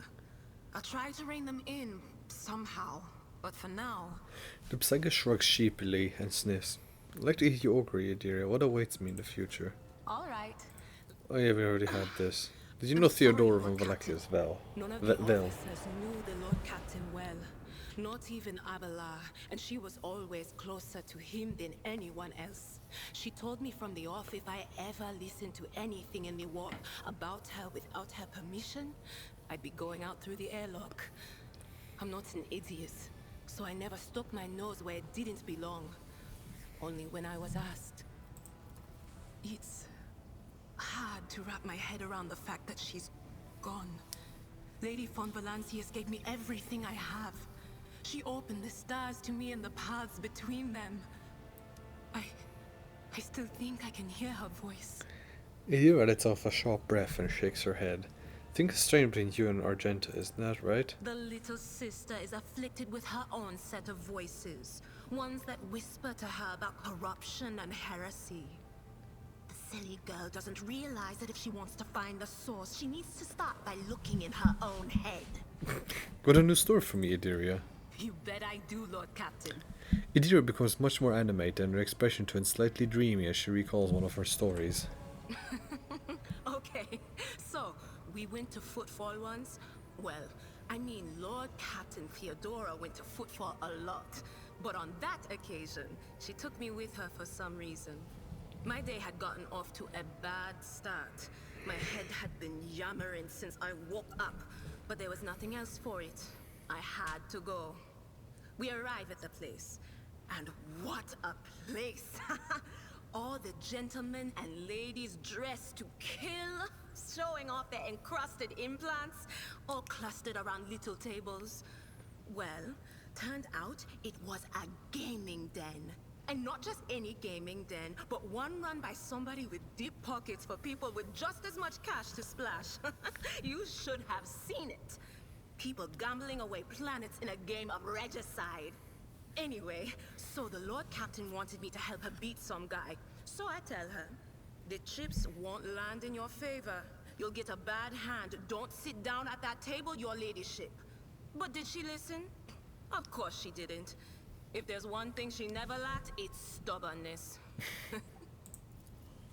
I'll try to rein them in, somehow. But for now... The Psycho shrugs sheepily and sniffs. I'd like to eat your ogre, Yadira. What awaits me in the future? Alright. Oh yeah, we already had this. Did you know Theodora von Valachia's Vel? None of the officers knew the Lord Captain well. Not even Abelard, and she was always closer to him than anyone else. She told me from the off if I ever listened to anything in the warp about her without her permission, I'd be going out through the airlock. I'm not an idiot, so I never stuck my nose where it didn't belong. Only when I was asked. It's hard to wrap my head around the fact that she's gone. Lady von Valancius gave me everything I have. She opened the stars to me and the paths between them. I still think I can hear her voice. Yadira lets off a sharp breath and shakes her head. Think it's strange between you and Argenta, isn't that right? The little sister is afflicted with her own set of voices. Ones that whisper to her about corruption and heresy. The silly girl doesn't realize that if she wants to find the source, she needs to start by looking in her own head. Got a new story for me, Yadira. You bet I do, Lord Captain. Yadira becomes much more animated and her expression turns slightly dreamy as she recalls one of her stories. Okay, so we went to Footfall once. Well, I mean, Lord Captain Theodora went to Footfall a lot. But on that occasion, she took me with her for some reason. My day had gotten off to a bad start. My head had been yammering since I woke up, but there was nothing else for it. I had to go. We arrive at the place, and what a place! All the gentlemen and ladies dressed to kill, showing off their encrusted implants, all clustered around little tables. Well, turned out it was a gaming den. And not just any gaming den, but one run by somebody with deep pockets for people with just as much cash to splash. You should have seen it. People gambling away planets in a game of regicide. Anyway, so the Lord Captain wanted me to help her beat some guy. So I tell her, the chips won't land in your favor. You'll get a bad hand. Don't sit down at that table, your ladyship. But did she listen? Of course she didn't. If there's one thing she never lacked, it's stubbornness.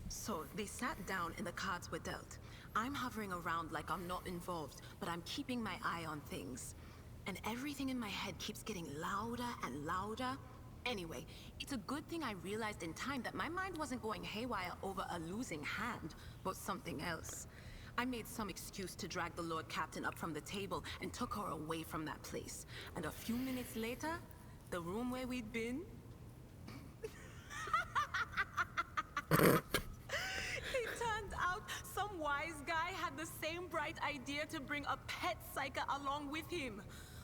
So they sat down and the cards were dealt. I'm hovering around like I'm not involved, but I'm keeping my eye on things. And everything in my head keeps getting louder and louder. Anyway, it's a good thing I realized in time that my mind wasn't going haywire over a losing hand, but something else. I made some excuse to drag the Lord Captain up from the table and took her away from that place. And a few minutes later, the room where we'd been... It turned out some wise guy had the same bright idea to bring a pet psyker along with him.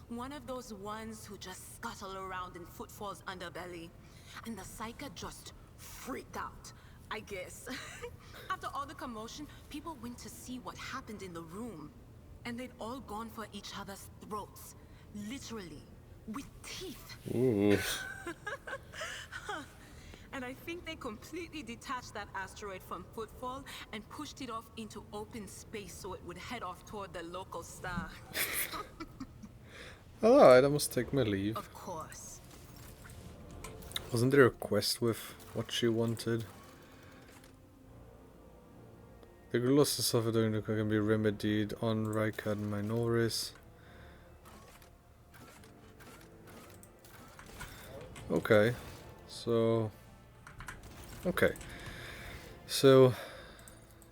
One of those ones who just scuttle around in Footfall's underbelly. And the psyker just freaked out, I guess. After all the commotion, people went to see what happened in the room. And they'd all gone for each other's throats. Literally. With teeth. Ooh. And I think they completely detached that asteroid from Footfall and pushed it off into open space so it would head off toward the local star. Alright, I must take my leave. Of course. Wasn't there a quest with what she wanted? The losses of it can be remedied on Rykard Minoris. Okay, so... Okay. So...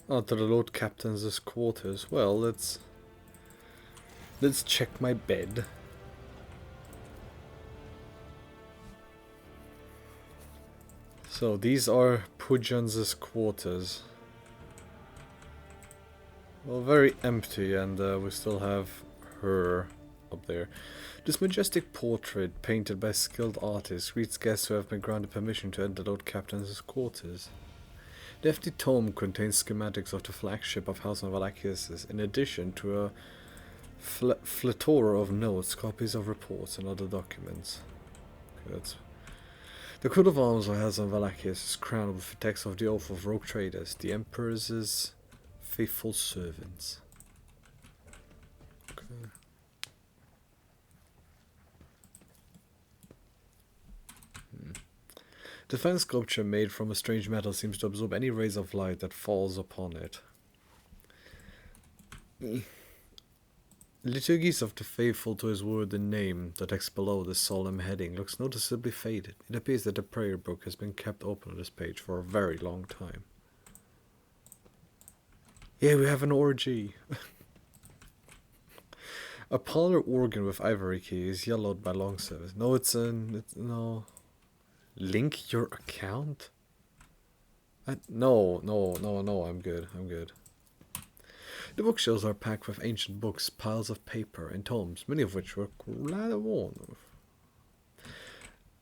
to the Lord Captain's quarters. Well, let's check my bed. So these are Pujan's quarters. Well, very empty, and we still have her up there. This majestic portrait, painted by skilled artists, greets guests who have been granted permission to enter Lord Captain's quarters. The hefty tome contains schematics of the flagship of House of Valachius, in addition to a plethora of notes, copies of reports, and other documents. Okay, that's... The coat of arms of House of Valachius is crowned with the text of the Oath of Rogue Traders, the Emperor's faithful servants. Okay. The fine sculpture made from a strange metal seems to absorb any rays of light that falls upon it. Liturgies of the faithful to his word and name, the text below the solemn heading, looks noticeably faded. It appears that the prayer book has been kept open on this page for a very long time. Yeah, we have an orgy. A parlor organ with ivory key is yellowed by long service. No, no. Link your account? No, I'm good. The bookshelves are packed with ancient books, piles of paper, and tomes, many of which were rather worn.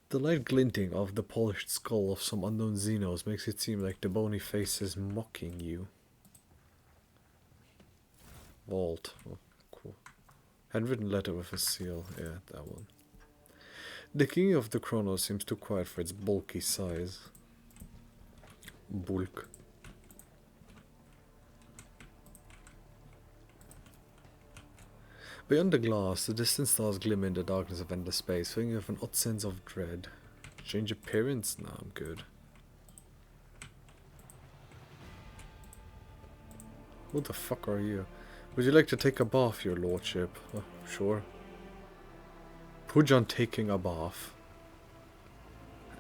The light glinting of the polished skull of some unknown Xenos makes it seem like the bony face is mocking you. Vault. Oh, cool. Handwritten letter with a seal. Yeah, that one. The King of the Chronos seems too quiet for its bulky size. Bulk. Beyond the glass, the distant stars glimmer in the darkness of endless space, filling you with an odd sense of dread. Change appearance? Nah, I'm good. Who the fuck are you? Would you like to take a bath, your lordship? Sure. Pujan taking a bath.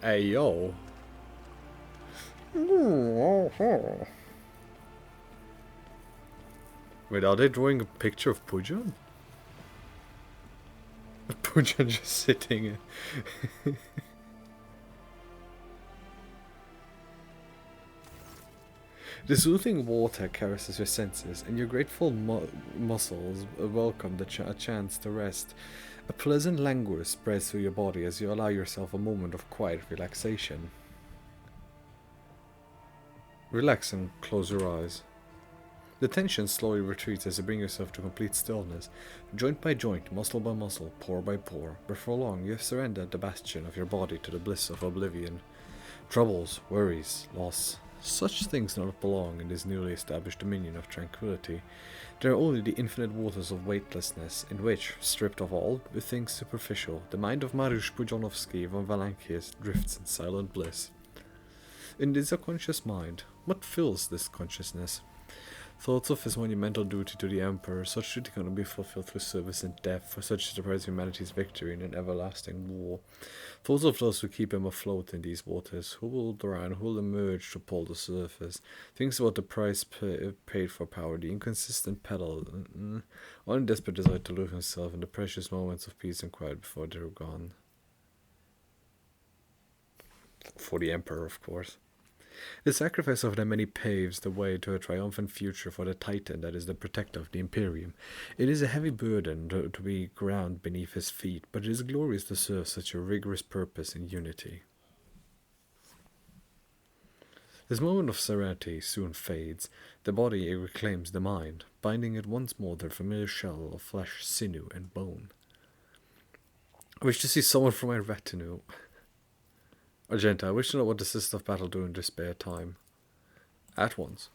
Hey, yo. Wait, are they drawing a picture of Pujan? Pujan just sitting. The soothing water caresses your senses, and your grateful muscles welcome a chance to rest. A pleasant languor spreads through your body as you allow yourself a moment of quiet relaxation. Relax and close your eyes. The tension slowly retreats as you bring yourself to complete stillness, joint by joint, muscle by muscle, pore by pore. Before long, you have surrendered the bastion of your body to the bliss of oblivion. Troubles, worries, loss, such things do not belong in this newly established dominion of tranquility. They are only the infinite waters of weightlessness, in which, stripped of all things superficial, the mind of Mariusz Pudzianowski von Valancius drifts in silent bliss. In this unconscious mind, what fills this consciousness? Thoughts of his monumental duty to the Emperor, such duty cannot be fulfilled through service and death, for such is the price of humanity's victory in an everlasting war. Thoughts of those who keep him afloat in these waters, who will drown, who will emerge to pull the surface. Thinks about the price paid for power, the inconsistent pedal, or a desperate desire to lose himself in the precious moments of peace and quiet before they are gone. For the Emperor, of course. The sacrifice of the many paves the way to a triumphant future for the Titan that is the protector of the Imperium. It is a heavy burden to be ground beneath his feet, but it is glorious to serve such a rigorous purpose in unity. This moment of serenity soon fades. The body reclaims the mind, binding it once more to the familiar shell of flesh, sinew, and bone. I wish to see someone from my retinue. Argenta, I wish to know what the Sisters of Battle do in their spare time. At once.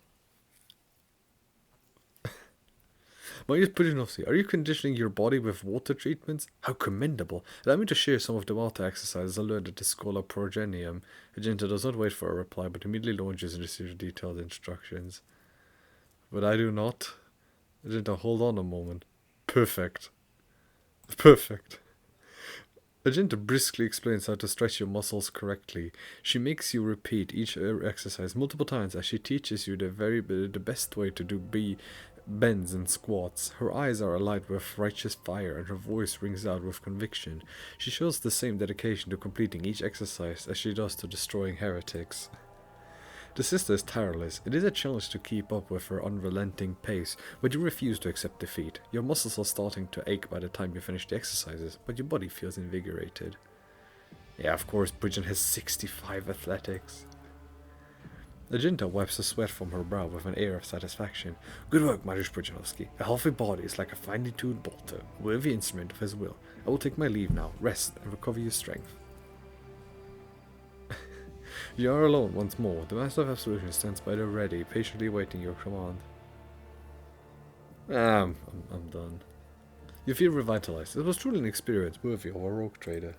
Mariusz Pudzianowski, are you conditioning your body with water treatments? How commendable! Allow me to share some of the water exercises I learned at the Schola Progenium. Argenta does not wait for a reply, but immediately launches into a series of detailed instructions. But I do not. Argenta, hold on a moment. Perfect. Perfect. Argenta briskly explains how to stretch your muscles correctly. She makes you repeat each exercise multiple times as she teaches you the best way to do bends and squats. Her eyes are alight with righteous fire and her voice rings out with conviction. She shows the same dedication to completing each exercise as she does to destroying heretics. The sister is tireless. It is a challenge to keep up with her unrelenting pace, but you refuse to accept defeat. Your muscles are starting to ache by the time you finish the exercises, but your body feels invigorated. Yeah, of course, Pudzian has 65 athletics. Argenta wipes the sweat from her brow with an air of satisfaction. Good work, Mariusz Pudzianowski. A healthy body is like a finely tuned bolter, a worthy instrument of his will. I will take my leave now, rest, and recover your strength. You are alone once more. The Master of Absolution stands by the ready, patiently awaiting your command. I'm done. You feel revitalized. It was truly an experience worthy of a rogue trader.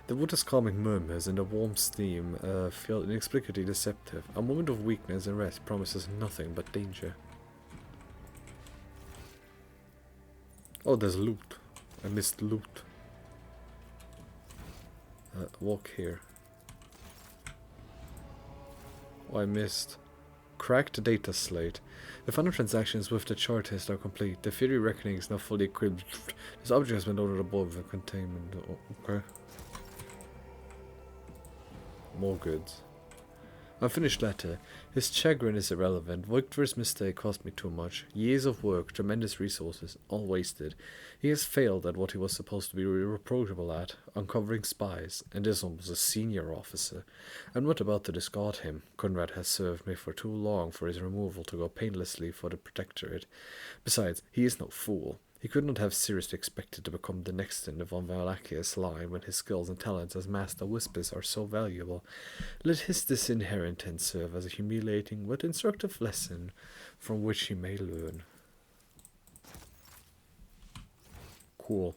The water's calming murmurs and the warm steam feel inexplicably deceptive. A moment of weakness and rest promises nothing but danger. Oh, there's loot. I missed loot. Walk here. Oh, I missed. Cracked data slate. The final transactions with the chart test are complete. The theory reckoning is now fully equipped. This object has been loaded above the containment. Oh, okay. More goods. Unfinished letter. His chagrin is irrelevant. Victor's mistake cost me too much. Years of work, tremendous resources, all wasted. He has failed at what he was supposed to be reproachable at, uncovering spies, and this one was a senior officer. I'm not about to discard him. Conrad has served me for too long for his removal to go painlessly for the Protectorate. Besides, he is no fool. He could not have seriously expected to become the next in the von Valachius line when his skills and talents as Master Whispers are so valuable. Let his disinheritance serve as a humiliating but instructive lesson from which he may learn. Cool.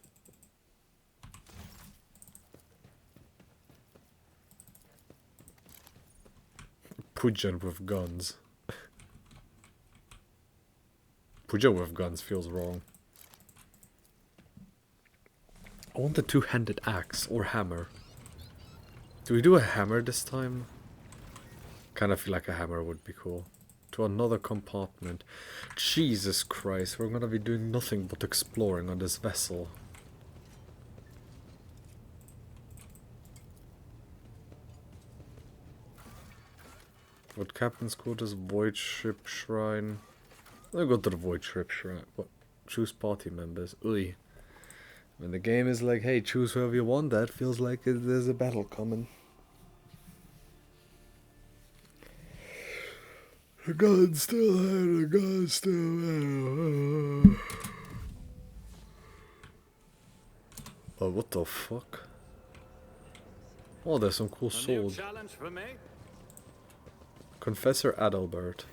Pudzian with guns. Pudzian with guns feels wrong. I want a two-handed axe or hammer. Do we do a hammer this time? Kind of feel like a hammer would be cool. To another compartment. Jesus Christ, we're gonna be doing nothing but exploring on this vessel. What captain's quarters, void ship shrine. I'll go to the Void Trip Shrine. What? Choose party members. Ui. When the game is like, hey, choose whoever you want, that feels like there's a battle coming. The gun still had a gun still had. Oh, what the fuck? Oh, there's some cool swords. Challenge for me? Confessor Adalbert.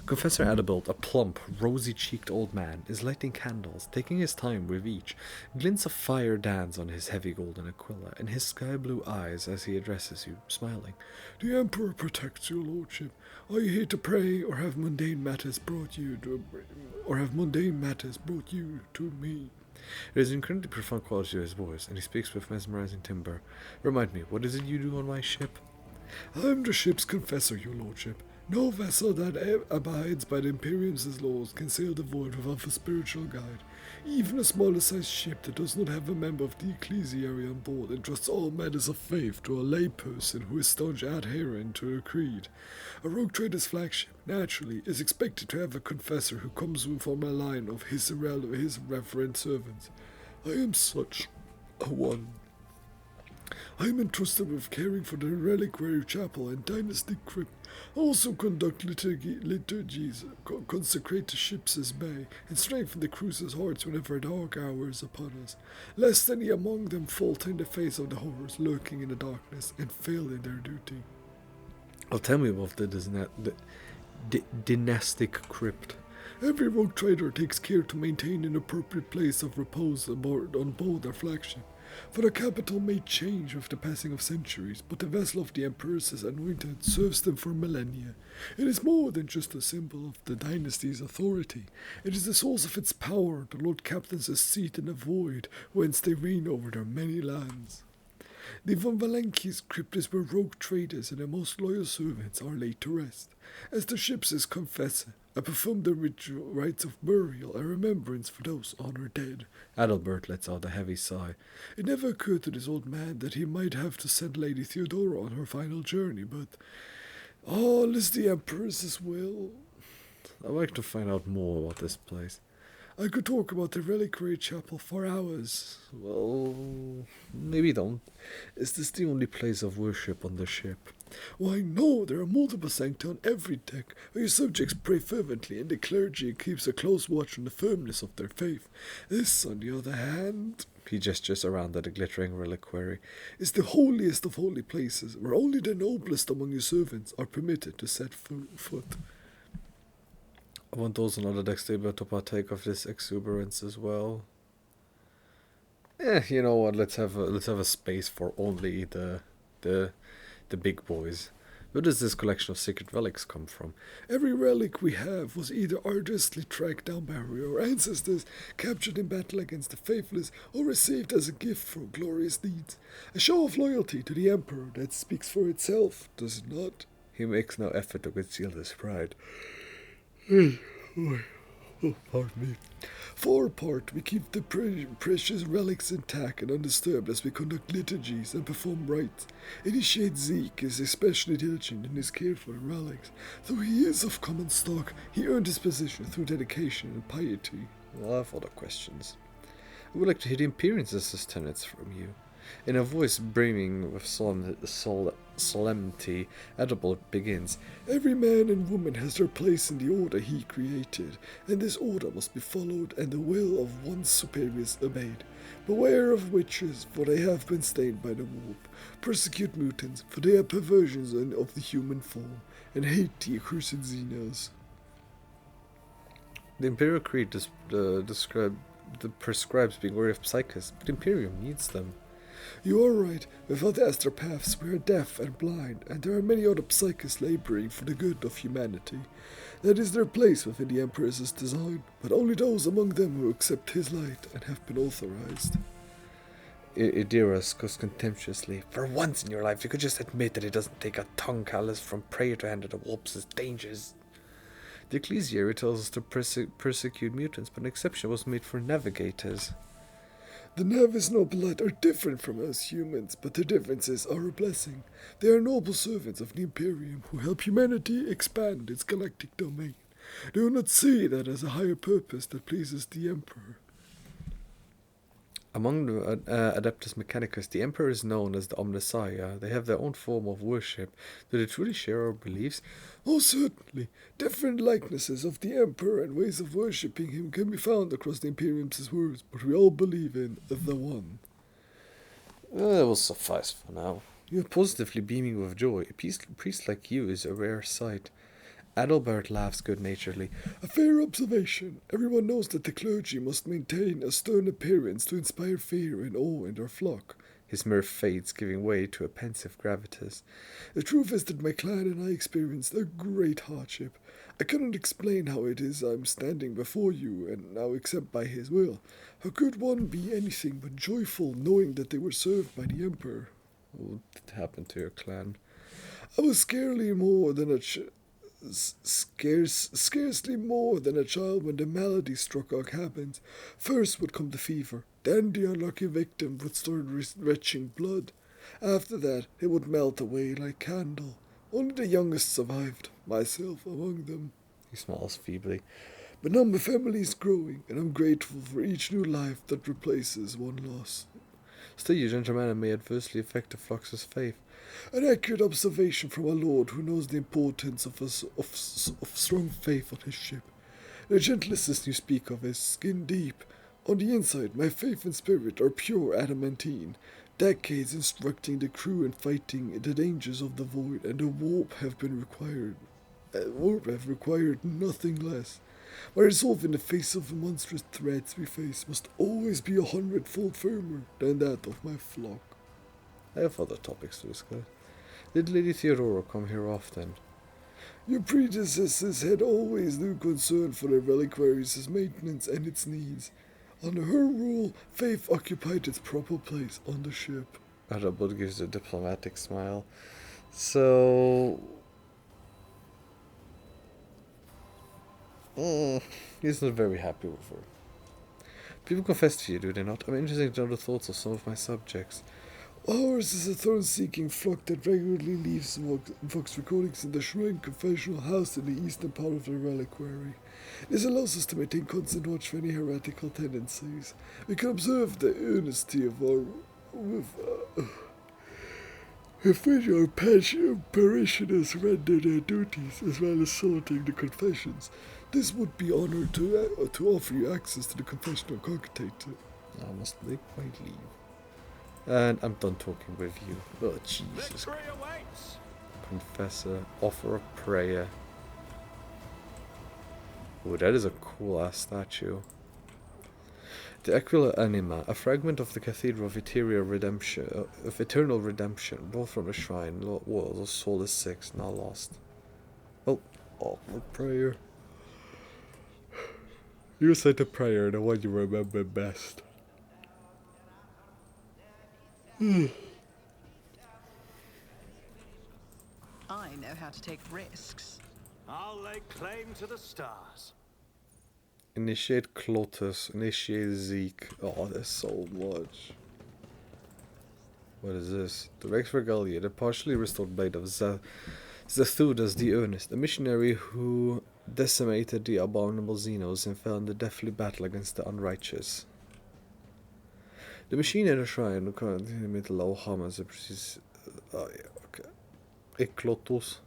Confessor Adalbert, a plump, rosy-cheeked old man, is lighting candles, taking his time with each. Glints of fire dance on his heavy golden aquila, and his sky-blue eyes as he addresses you, smiling. The Emperor protects your lordship. Are you here to pray, or have mundane matters brought you to me? There is an incredibly profound quality to his voice, and he speaks with mesmerizing timbre. Remind me, what is it you do on my ship? I am the ship's confessor, your lordship. No vessel that abides by the Imperium's laws can sail the void without a spiritual guide. Even a smaller-sized ship that does not have a member of the ecclesiary on board entrusts all matters of faith to a layperson who is staunch adherent to her creed. A rogue trader's flagship, naturally, is expected to have a confessor who comes from a line of his reverend servants. I am such a one. I am entrusted with caring for the reliquary chapel and dynasty crypt. I also conduct liturgies, consecrate the ship's bay, and strengthen the crew's hearts whenever dark hour is upon us, lest any among them falter in the face of the horrors lurking in the darkness and fail in their duty. Well, tell me about the dynastic crypt. Every rogue trader takes care to maintain an appropriate place of repose on board their flagship. For the capital may change with the passing of centuries, but the vessel of the Empress anointed serves them for millennia. It is more than just a symbol of the dynasty's authority. It is the source of its power. The Lord Captain's seat in the void, whence they reign over their many lands. The Von Valenki's crypt is where rogue traders and their most loyal servants are laid to rest. As the ship's confessor, I perform the ritual rites of burial and remembrance for those on her dead. Adalbert lets out a heavy sigh. It never occurred to this old man that he might have to send Lady Theodora on her final journey, but all is the Empress's will. I'd like to find out more about this place. I could talk about the reliquary chapel for hours. Well, maybe don't. Is this the only place of worship on the ship? Why, no, there are multiple sancta on every deck, where your subjects pray fervently, and the clergy keeps a close watch on the firmness of their faith. This, on the other hand, he gestures around at the glittering reliquary, is the holiest of holy places, where only the noblest among your servants are permitted to set foot. I want those on other decks to be able to partake of this exuberance as well. You know what? Let's have a space for only the big boys. Where does this collection of secret relics come from? Every relic we have was either arduously tracked down by our ancestors, captured in battle against the faithless, or received as a gift for glorious deeds. A show of loyalty to the Emperor that speaks for itself, does it not? He makes no effort to conceal his pride. Pardon me. For our part, we keep the precious relics intact and undisturbed as we conduct liturgies and perform rites. Initiate Zeke is especially diligent in his care for the relics. Though he is of common stock, he earned his position through dedication and piety. Well, I have other questions. I would like to hear the Imperium's tenets from you. In a voice brimming with solemnity, Adalbert begins. Every man and woman has their place in the order he created, and this order must be followed and the will of one's superiors obeyed. Beware of witches, for they have been stained by the warp. Persecute mutants, for they are perversions of the human form, and hate the accursed Xenos. The Imperial Creed prescribes being wary of psychics, but Imperium needs them. You are right. Without the astropaths, we are deaf and blind, and there are many other psychics laboring for the good of humanity. That is their place within the Emperor's design, but only those among them who accept his light and have been authorized. Idira goes contemptuously. For once in your life, you could just admit that it doesn't take a tongue callous from prayer to handle the warp's dangers. The ecclesiary tells us to persecute mutants, but an exception was made for navigators. The Navis Nobilite are different from us humans, but their differences are a blessing. They are noble servants of the Imperium who help humanity expand its galactic domain. Do not see that as a higher purpose that pleases the Emperor. Among the Adeptus Mechanicus, the Emperor is known as the Omnissiah. They have their own form of worship. Do they truly share our beliefs? Oh, certainly. Different likenesses of the Emperor and ways of worshipping him can be found across the Imperium's words, but we all believe in the one. That will suffice for now. You are positively beaming with joy. A priest like you is a rare sight. Adalbert laughs good-naturedly. A fair observation. Everyone knows that the clergy must maintain a stern appearance to inspire fear and awe in their flock. His mirth fades, giving way to a pensive gravitas. The truth is that my clan and I experienced a great hardship. I cannot explain how it is I am standing before you, and now except by his will. How could one be anything but joyful, knowing that they were served by the Emperor? What did happen to your clan? I was scarcely more than a scarcely more than a child when the malady struck our cabins. First would come the fever, then the unlucky victim would start retching blood. After that, it would melt away like candle. Only the youngest survived, myself among them. He smiles feebly. But now my family is growing, and I'm grateful for each new life that replaces one loss. Still, you gentlemen may adversely affect the flock's faith. An accurate observation from our Lord, who knows the importance of strong faith on his ship. The gentleness you speak of is skin deep. On the inside, my faith and spirit are pure adamantine. Decades instructing the crew and fighting the dangers of the void, and the warp have required nothing less. My resolve in the face of the monstrous threats we face must always be 100-fold firmer than that of my flock. I have other topics to discuss. Did Lady Theodora come here often? Your predecessors had always new concern for their reliquaries' maintenance and its needs. Under her rule, faith occupied its proper place on the ship. Adalbert gives a diplomatic smile. So... he's not very happy with her. People confess to you, do they not? I'm interested to know the thoughts of some of my subjects. Ours is a throne-seeking flock that regularly leaves Vox recordings in the Shrine Confessional house in the eastern part of the reliquary. This allows us to maintain constant watch for any heretical tendencies. We can observe the earnesty of our... with which our parishioners render their duties, as well as sorting the confessions. This would be honored to offer you access to the confessional cogitator. I must make my leave. And I'm done talking with you. Oh, Jesus. Confessor, offer of prayer. Oh, that is a cool-ass statue. The Aquila Anima, a fragment of the Cathedral of Eternal Redemption, brought from the shrine, world of Solus 6, now lost. Oh, offer prayer. You said the prayer, the one you remember best. I know how to take risks. I'll lay claim to the stars. Initiate Clotus, initiate Zeke. Oh, there's so much. What is this? The Rex Regalia, the partially restored blade of Zethudas the Earnest, a missionary who decimated the abominable Xenos and fell in the deathly battle against the unrighteous. The machine in the shrine currently emit low hum as it proceeds. Oh yeah, okay. Eklotus.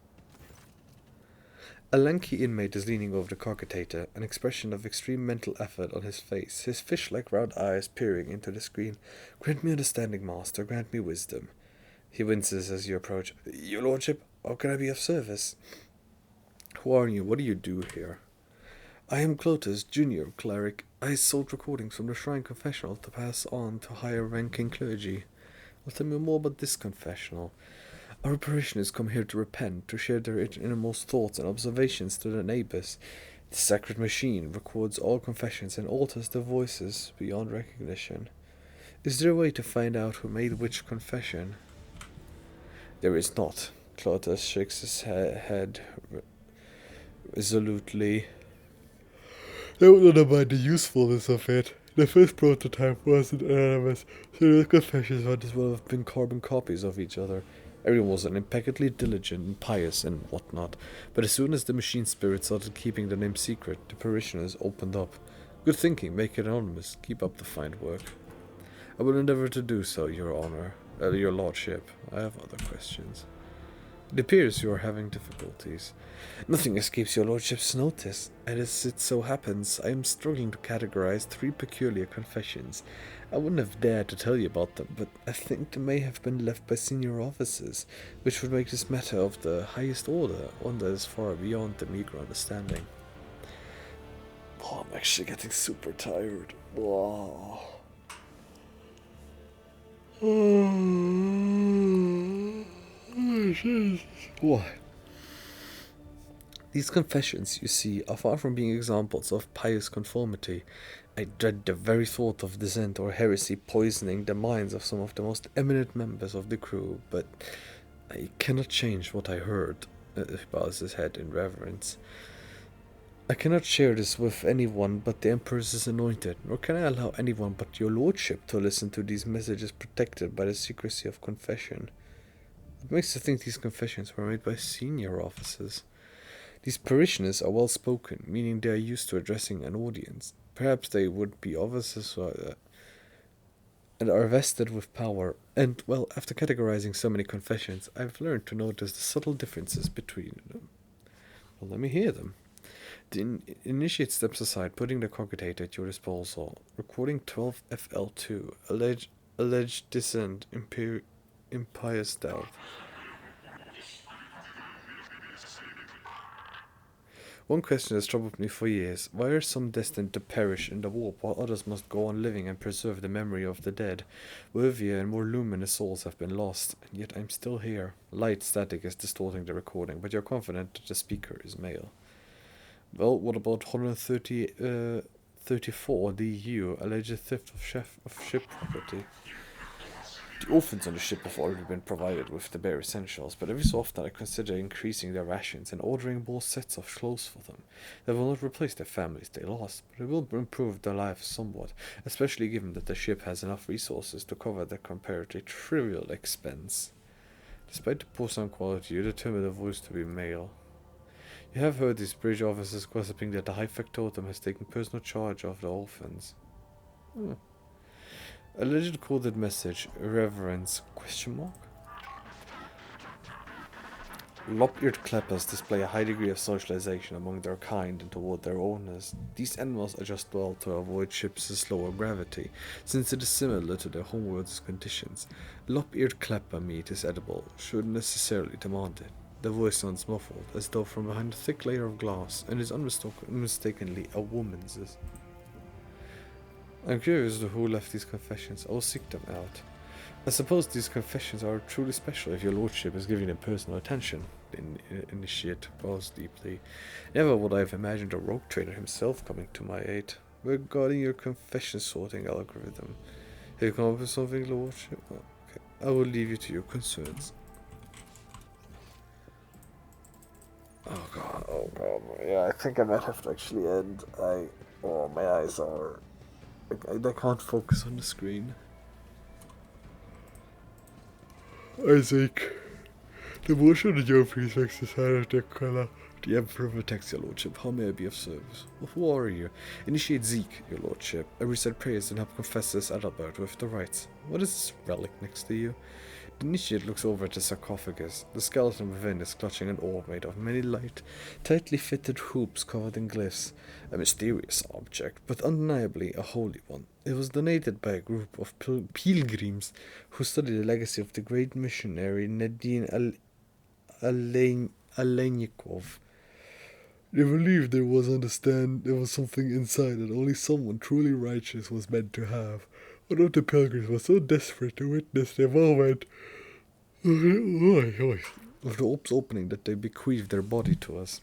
A lanky inmate is leaning over the cogitator, an expression of extreme mental effort on his face, his fish-like round eyes peering into the screen. Grant me understanding, master, grant me wisdom. He winces as you approach. Your lordship, how can I be of service? Who are you? What do you do here? I am Clotus, junior cleric. I sold recordings from the Shrine Confessional to pass on to higher-ranking clergy. Well, tell me more about this confessional. Our parishioners come here to repent, to share their innermost thoughts and observations to their neighbours. The sacred machine records all confessions and alters their voices beyond recognition. Is there a way to find out who made which confession? There is not. Clotus shakes his head resolutely. I would not mind the usefulness of it. The first prototype wasn't anonymous, so the confessions might as well have been carbon copies of each other. Everyone was impeccably diligent and pious and whatnot, but as soon as the machine spirit started keeping the name secret, the parishioners opened up. Good thinking, make it anonymous, keep up the fine work. I will endeavor to do so, your honor, your lordship. I have other questions. It appears you are having difficulties. Nothing escapes your lordship's notice, and as it so happens, I am struggling to categorize 3 peculiar confessions. I wouldn't have dared to tell you about them, but I think they may have been left by senior officers, which would make this matter of the highest order, one that is far beyond the meager understanding. Oh, I'm actually getting super tired. Wow. Why? These confessions, you see, are far from being examples of pious conformity. I dread the very thought of dissent or heresy poisoning the minds of some of the most eminent members of the crew, but I cannot change what I heard. He bows his head in reverence. I cannot share this with anyone but the Emperor's anointed, nor can I allow anyone but your lordship to listen to these messages protected by the secrecy of confession. What makes you think these confessions were made by senior officers? These parishioners are well spoken, meaning they are used to addressing an audience. Perhaps they would be officers and are vested with power. And, well, after categorizing so many confessions, I've learned to notice the subtle differences between them. Well, let me hear them. The initiate steps aside, putting the cogitator at your disposal. Recording 12 FL2. Alleged dissent, impious doubt. One question has troubled me for years. Why are some destined to perish in the warp, while others must go on living and preserve the memory of the dead? Worthier and more luminous souls have been lost, and yet I'm still here. Light static is distorting the recording, but you're confident that the speaker is male. Well, what about 134 DU, alleged theft of ship property? The orphans on the ship have already been provided with the bare essentials, but every so often I consider increasing their rations and ordering more sets of clothes for them. They will not replace their families they lost, but it will improve their lives somewhat, especially given that the ship has enough resources to cover their comparatively trivial expense. Despite the poor sound quality, you determine the voice to be male. You have heard these bridge officers gossiping that the high factotum has taken personal charge of the orphans. Alleged coded message, reverence, question mark? Lop-eared clappers display a high degree of socialization among their kind and toward their owners. These animals adjust well to avoid ships' slower gravity, since it is similar to their homeworld's conditions. Lop-eared clapper meat is edible, shouldn't necessarily demand it. The voice sounds muffled, as though from behind a thick layer of glass, and is unmistakably a woman's. I'm curious as to who left these confessions. I will seek them out. I suppose these confessions are truly special if your lordship is giving them personal attention. The initiate bows deeply. Never would I have imagined a rogue trader himself coming to my aid. Regarding your confession sorting algorithm, have you come up with something, lordship? Okay, I will leave you to your concerns. Oh god. Yeah, I think I might have to actually end. My eyes are... I can't focus on the screen. Isaac, the motion of the young prefects is out of their color. The Emperor protects your lordship. How may I be of service? Who are you? Initiate Zeke, your lordship. I recite prayers and help confess this Adalbert with the rites. What is this relic next to you? The initiate looks over at the sarcophagus. The skeleton within is clutching an orb made of many light, tightly fitted hoops covered in glyphs. A mysterious object, but undeniably a holy one. It was donated by a group of pilgrims who studied the legacy of the great missionary Nadine Alenikov. They believed there was something inside that only someone truly righteous was meant to have. One of the pilgrims was so desperate to witness the moment of the orb's opening that they bequeathed their body to us.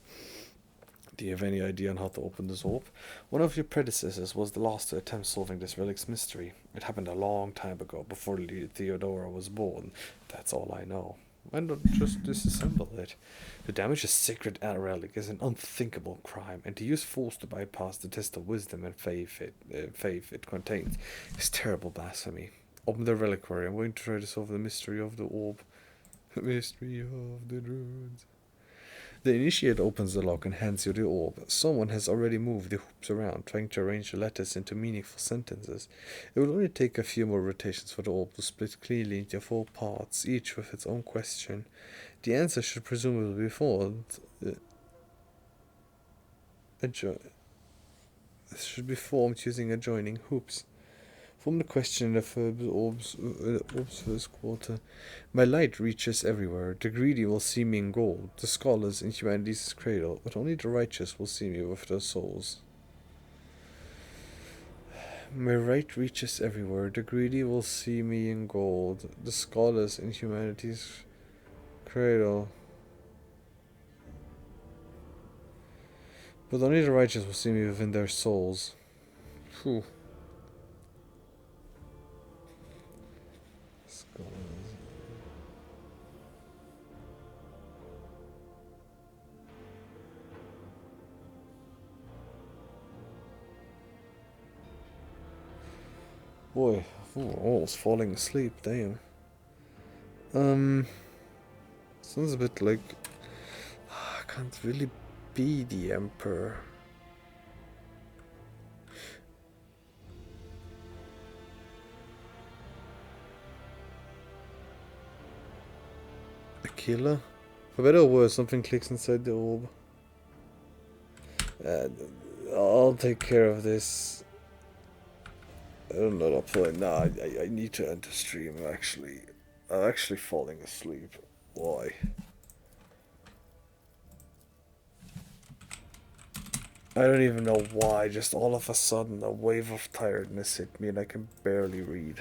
Do you have any idea on how to open this orb? One of your predecessors was the last to attempt solving this relic's mystery. It happened a long time ago, before Theodora was born. That's all I know. Why not just disassemble it? To damage a sacred relic is an unthinkable crime, and to use force to bypass the test of wisdom and faith it contains is terrible blasphemy. Open the reliquary. I'm going to try to solve the mystery of the orb. Mystery of the druids. The initiate opens the lock and hands you the orb. Someone has already moved the hoops around, trying to arrange the letters into meaningful sentences. It will only take a few more rotations for the orb to split cleanly into 4 parts, each with its own question. The answer should presumably be formed. Should be formed using adjoining hoops. Form the question in the orb's first quarter. My light reaches everywhere. The greedy will see me in gold, the scholars in humanity's cradle, but only the righteous will see me with their souls. My light reaches everywhere. The greedy will see me in gold, the scholars in humanity's cradle, but only the righteous will see me within their souls. Phew. Boy, almost falling asleep, damn. Sounds a bit like I can't really be the emperor. A killer? For better or worse, something clicks inside the orb. I'll take care of this. I'm not up for it. Nah, I need to end the stream. I'm actually falling asleep. Why? I don't even know why. Just all of a sudden, a wave of tiredness hit me, and I can barely read.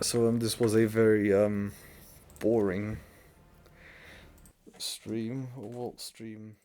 So this was a very boring stream. Stream.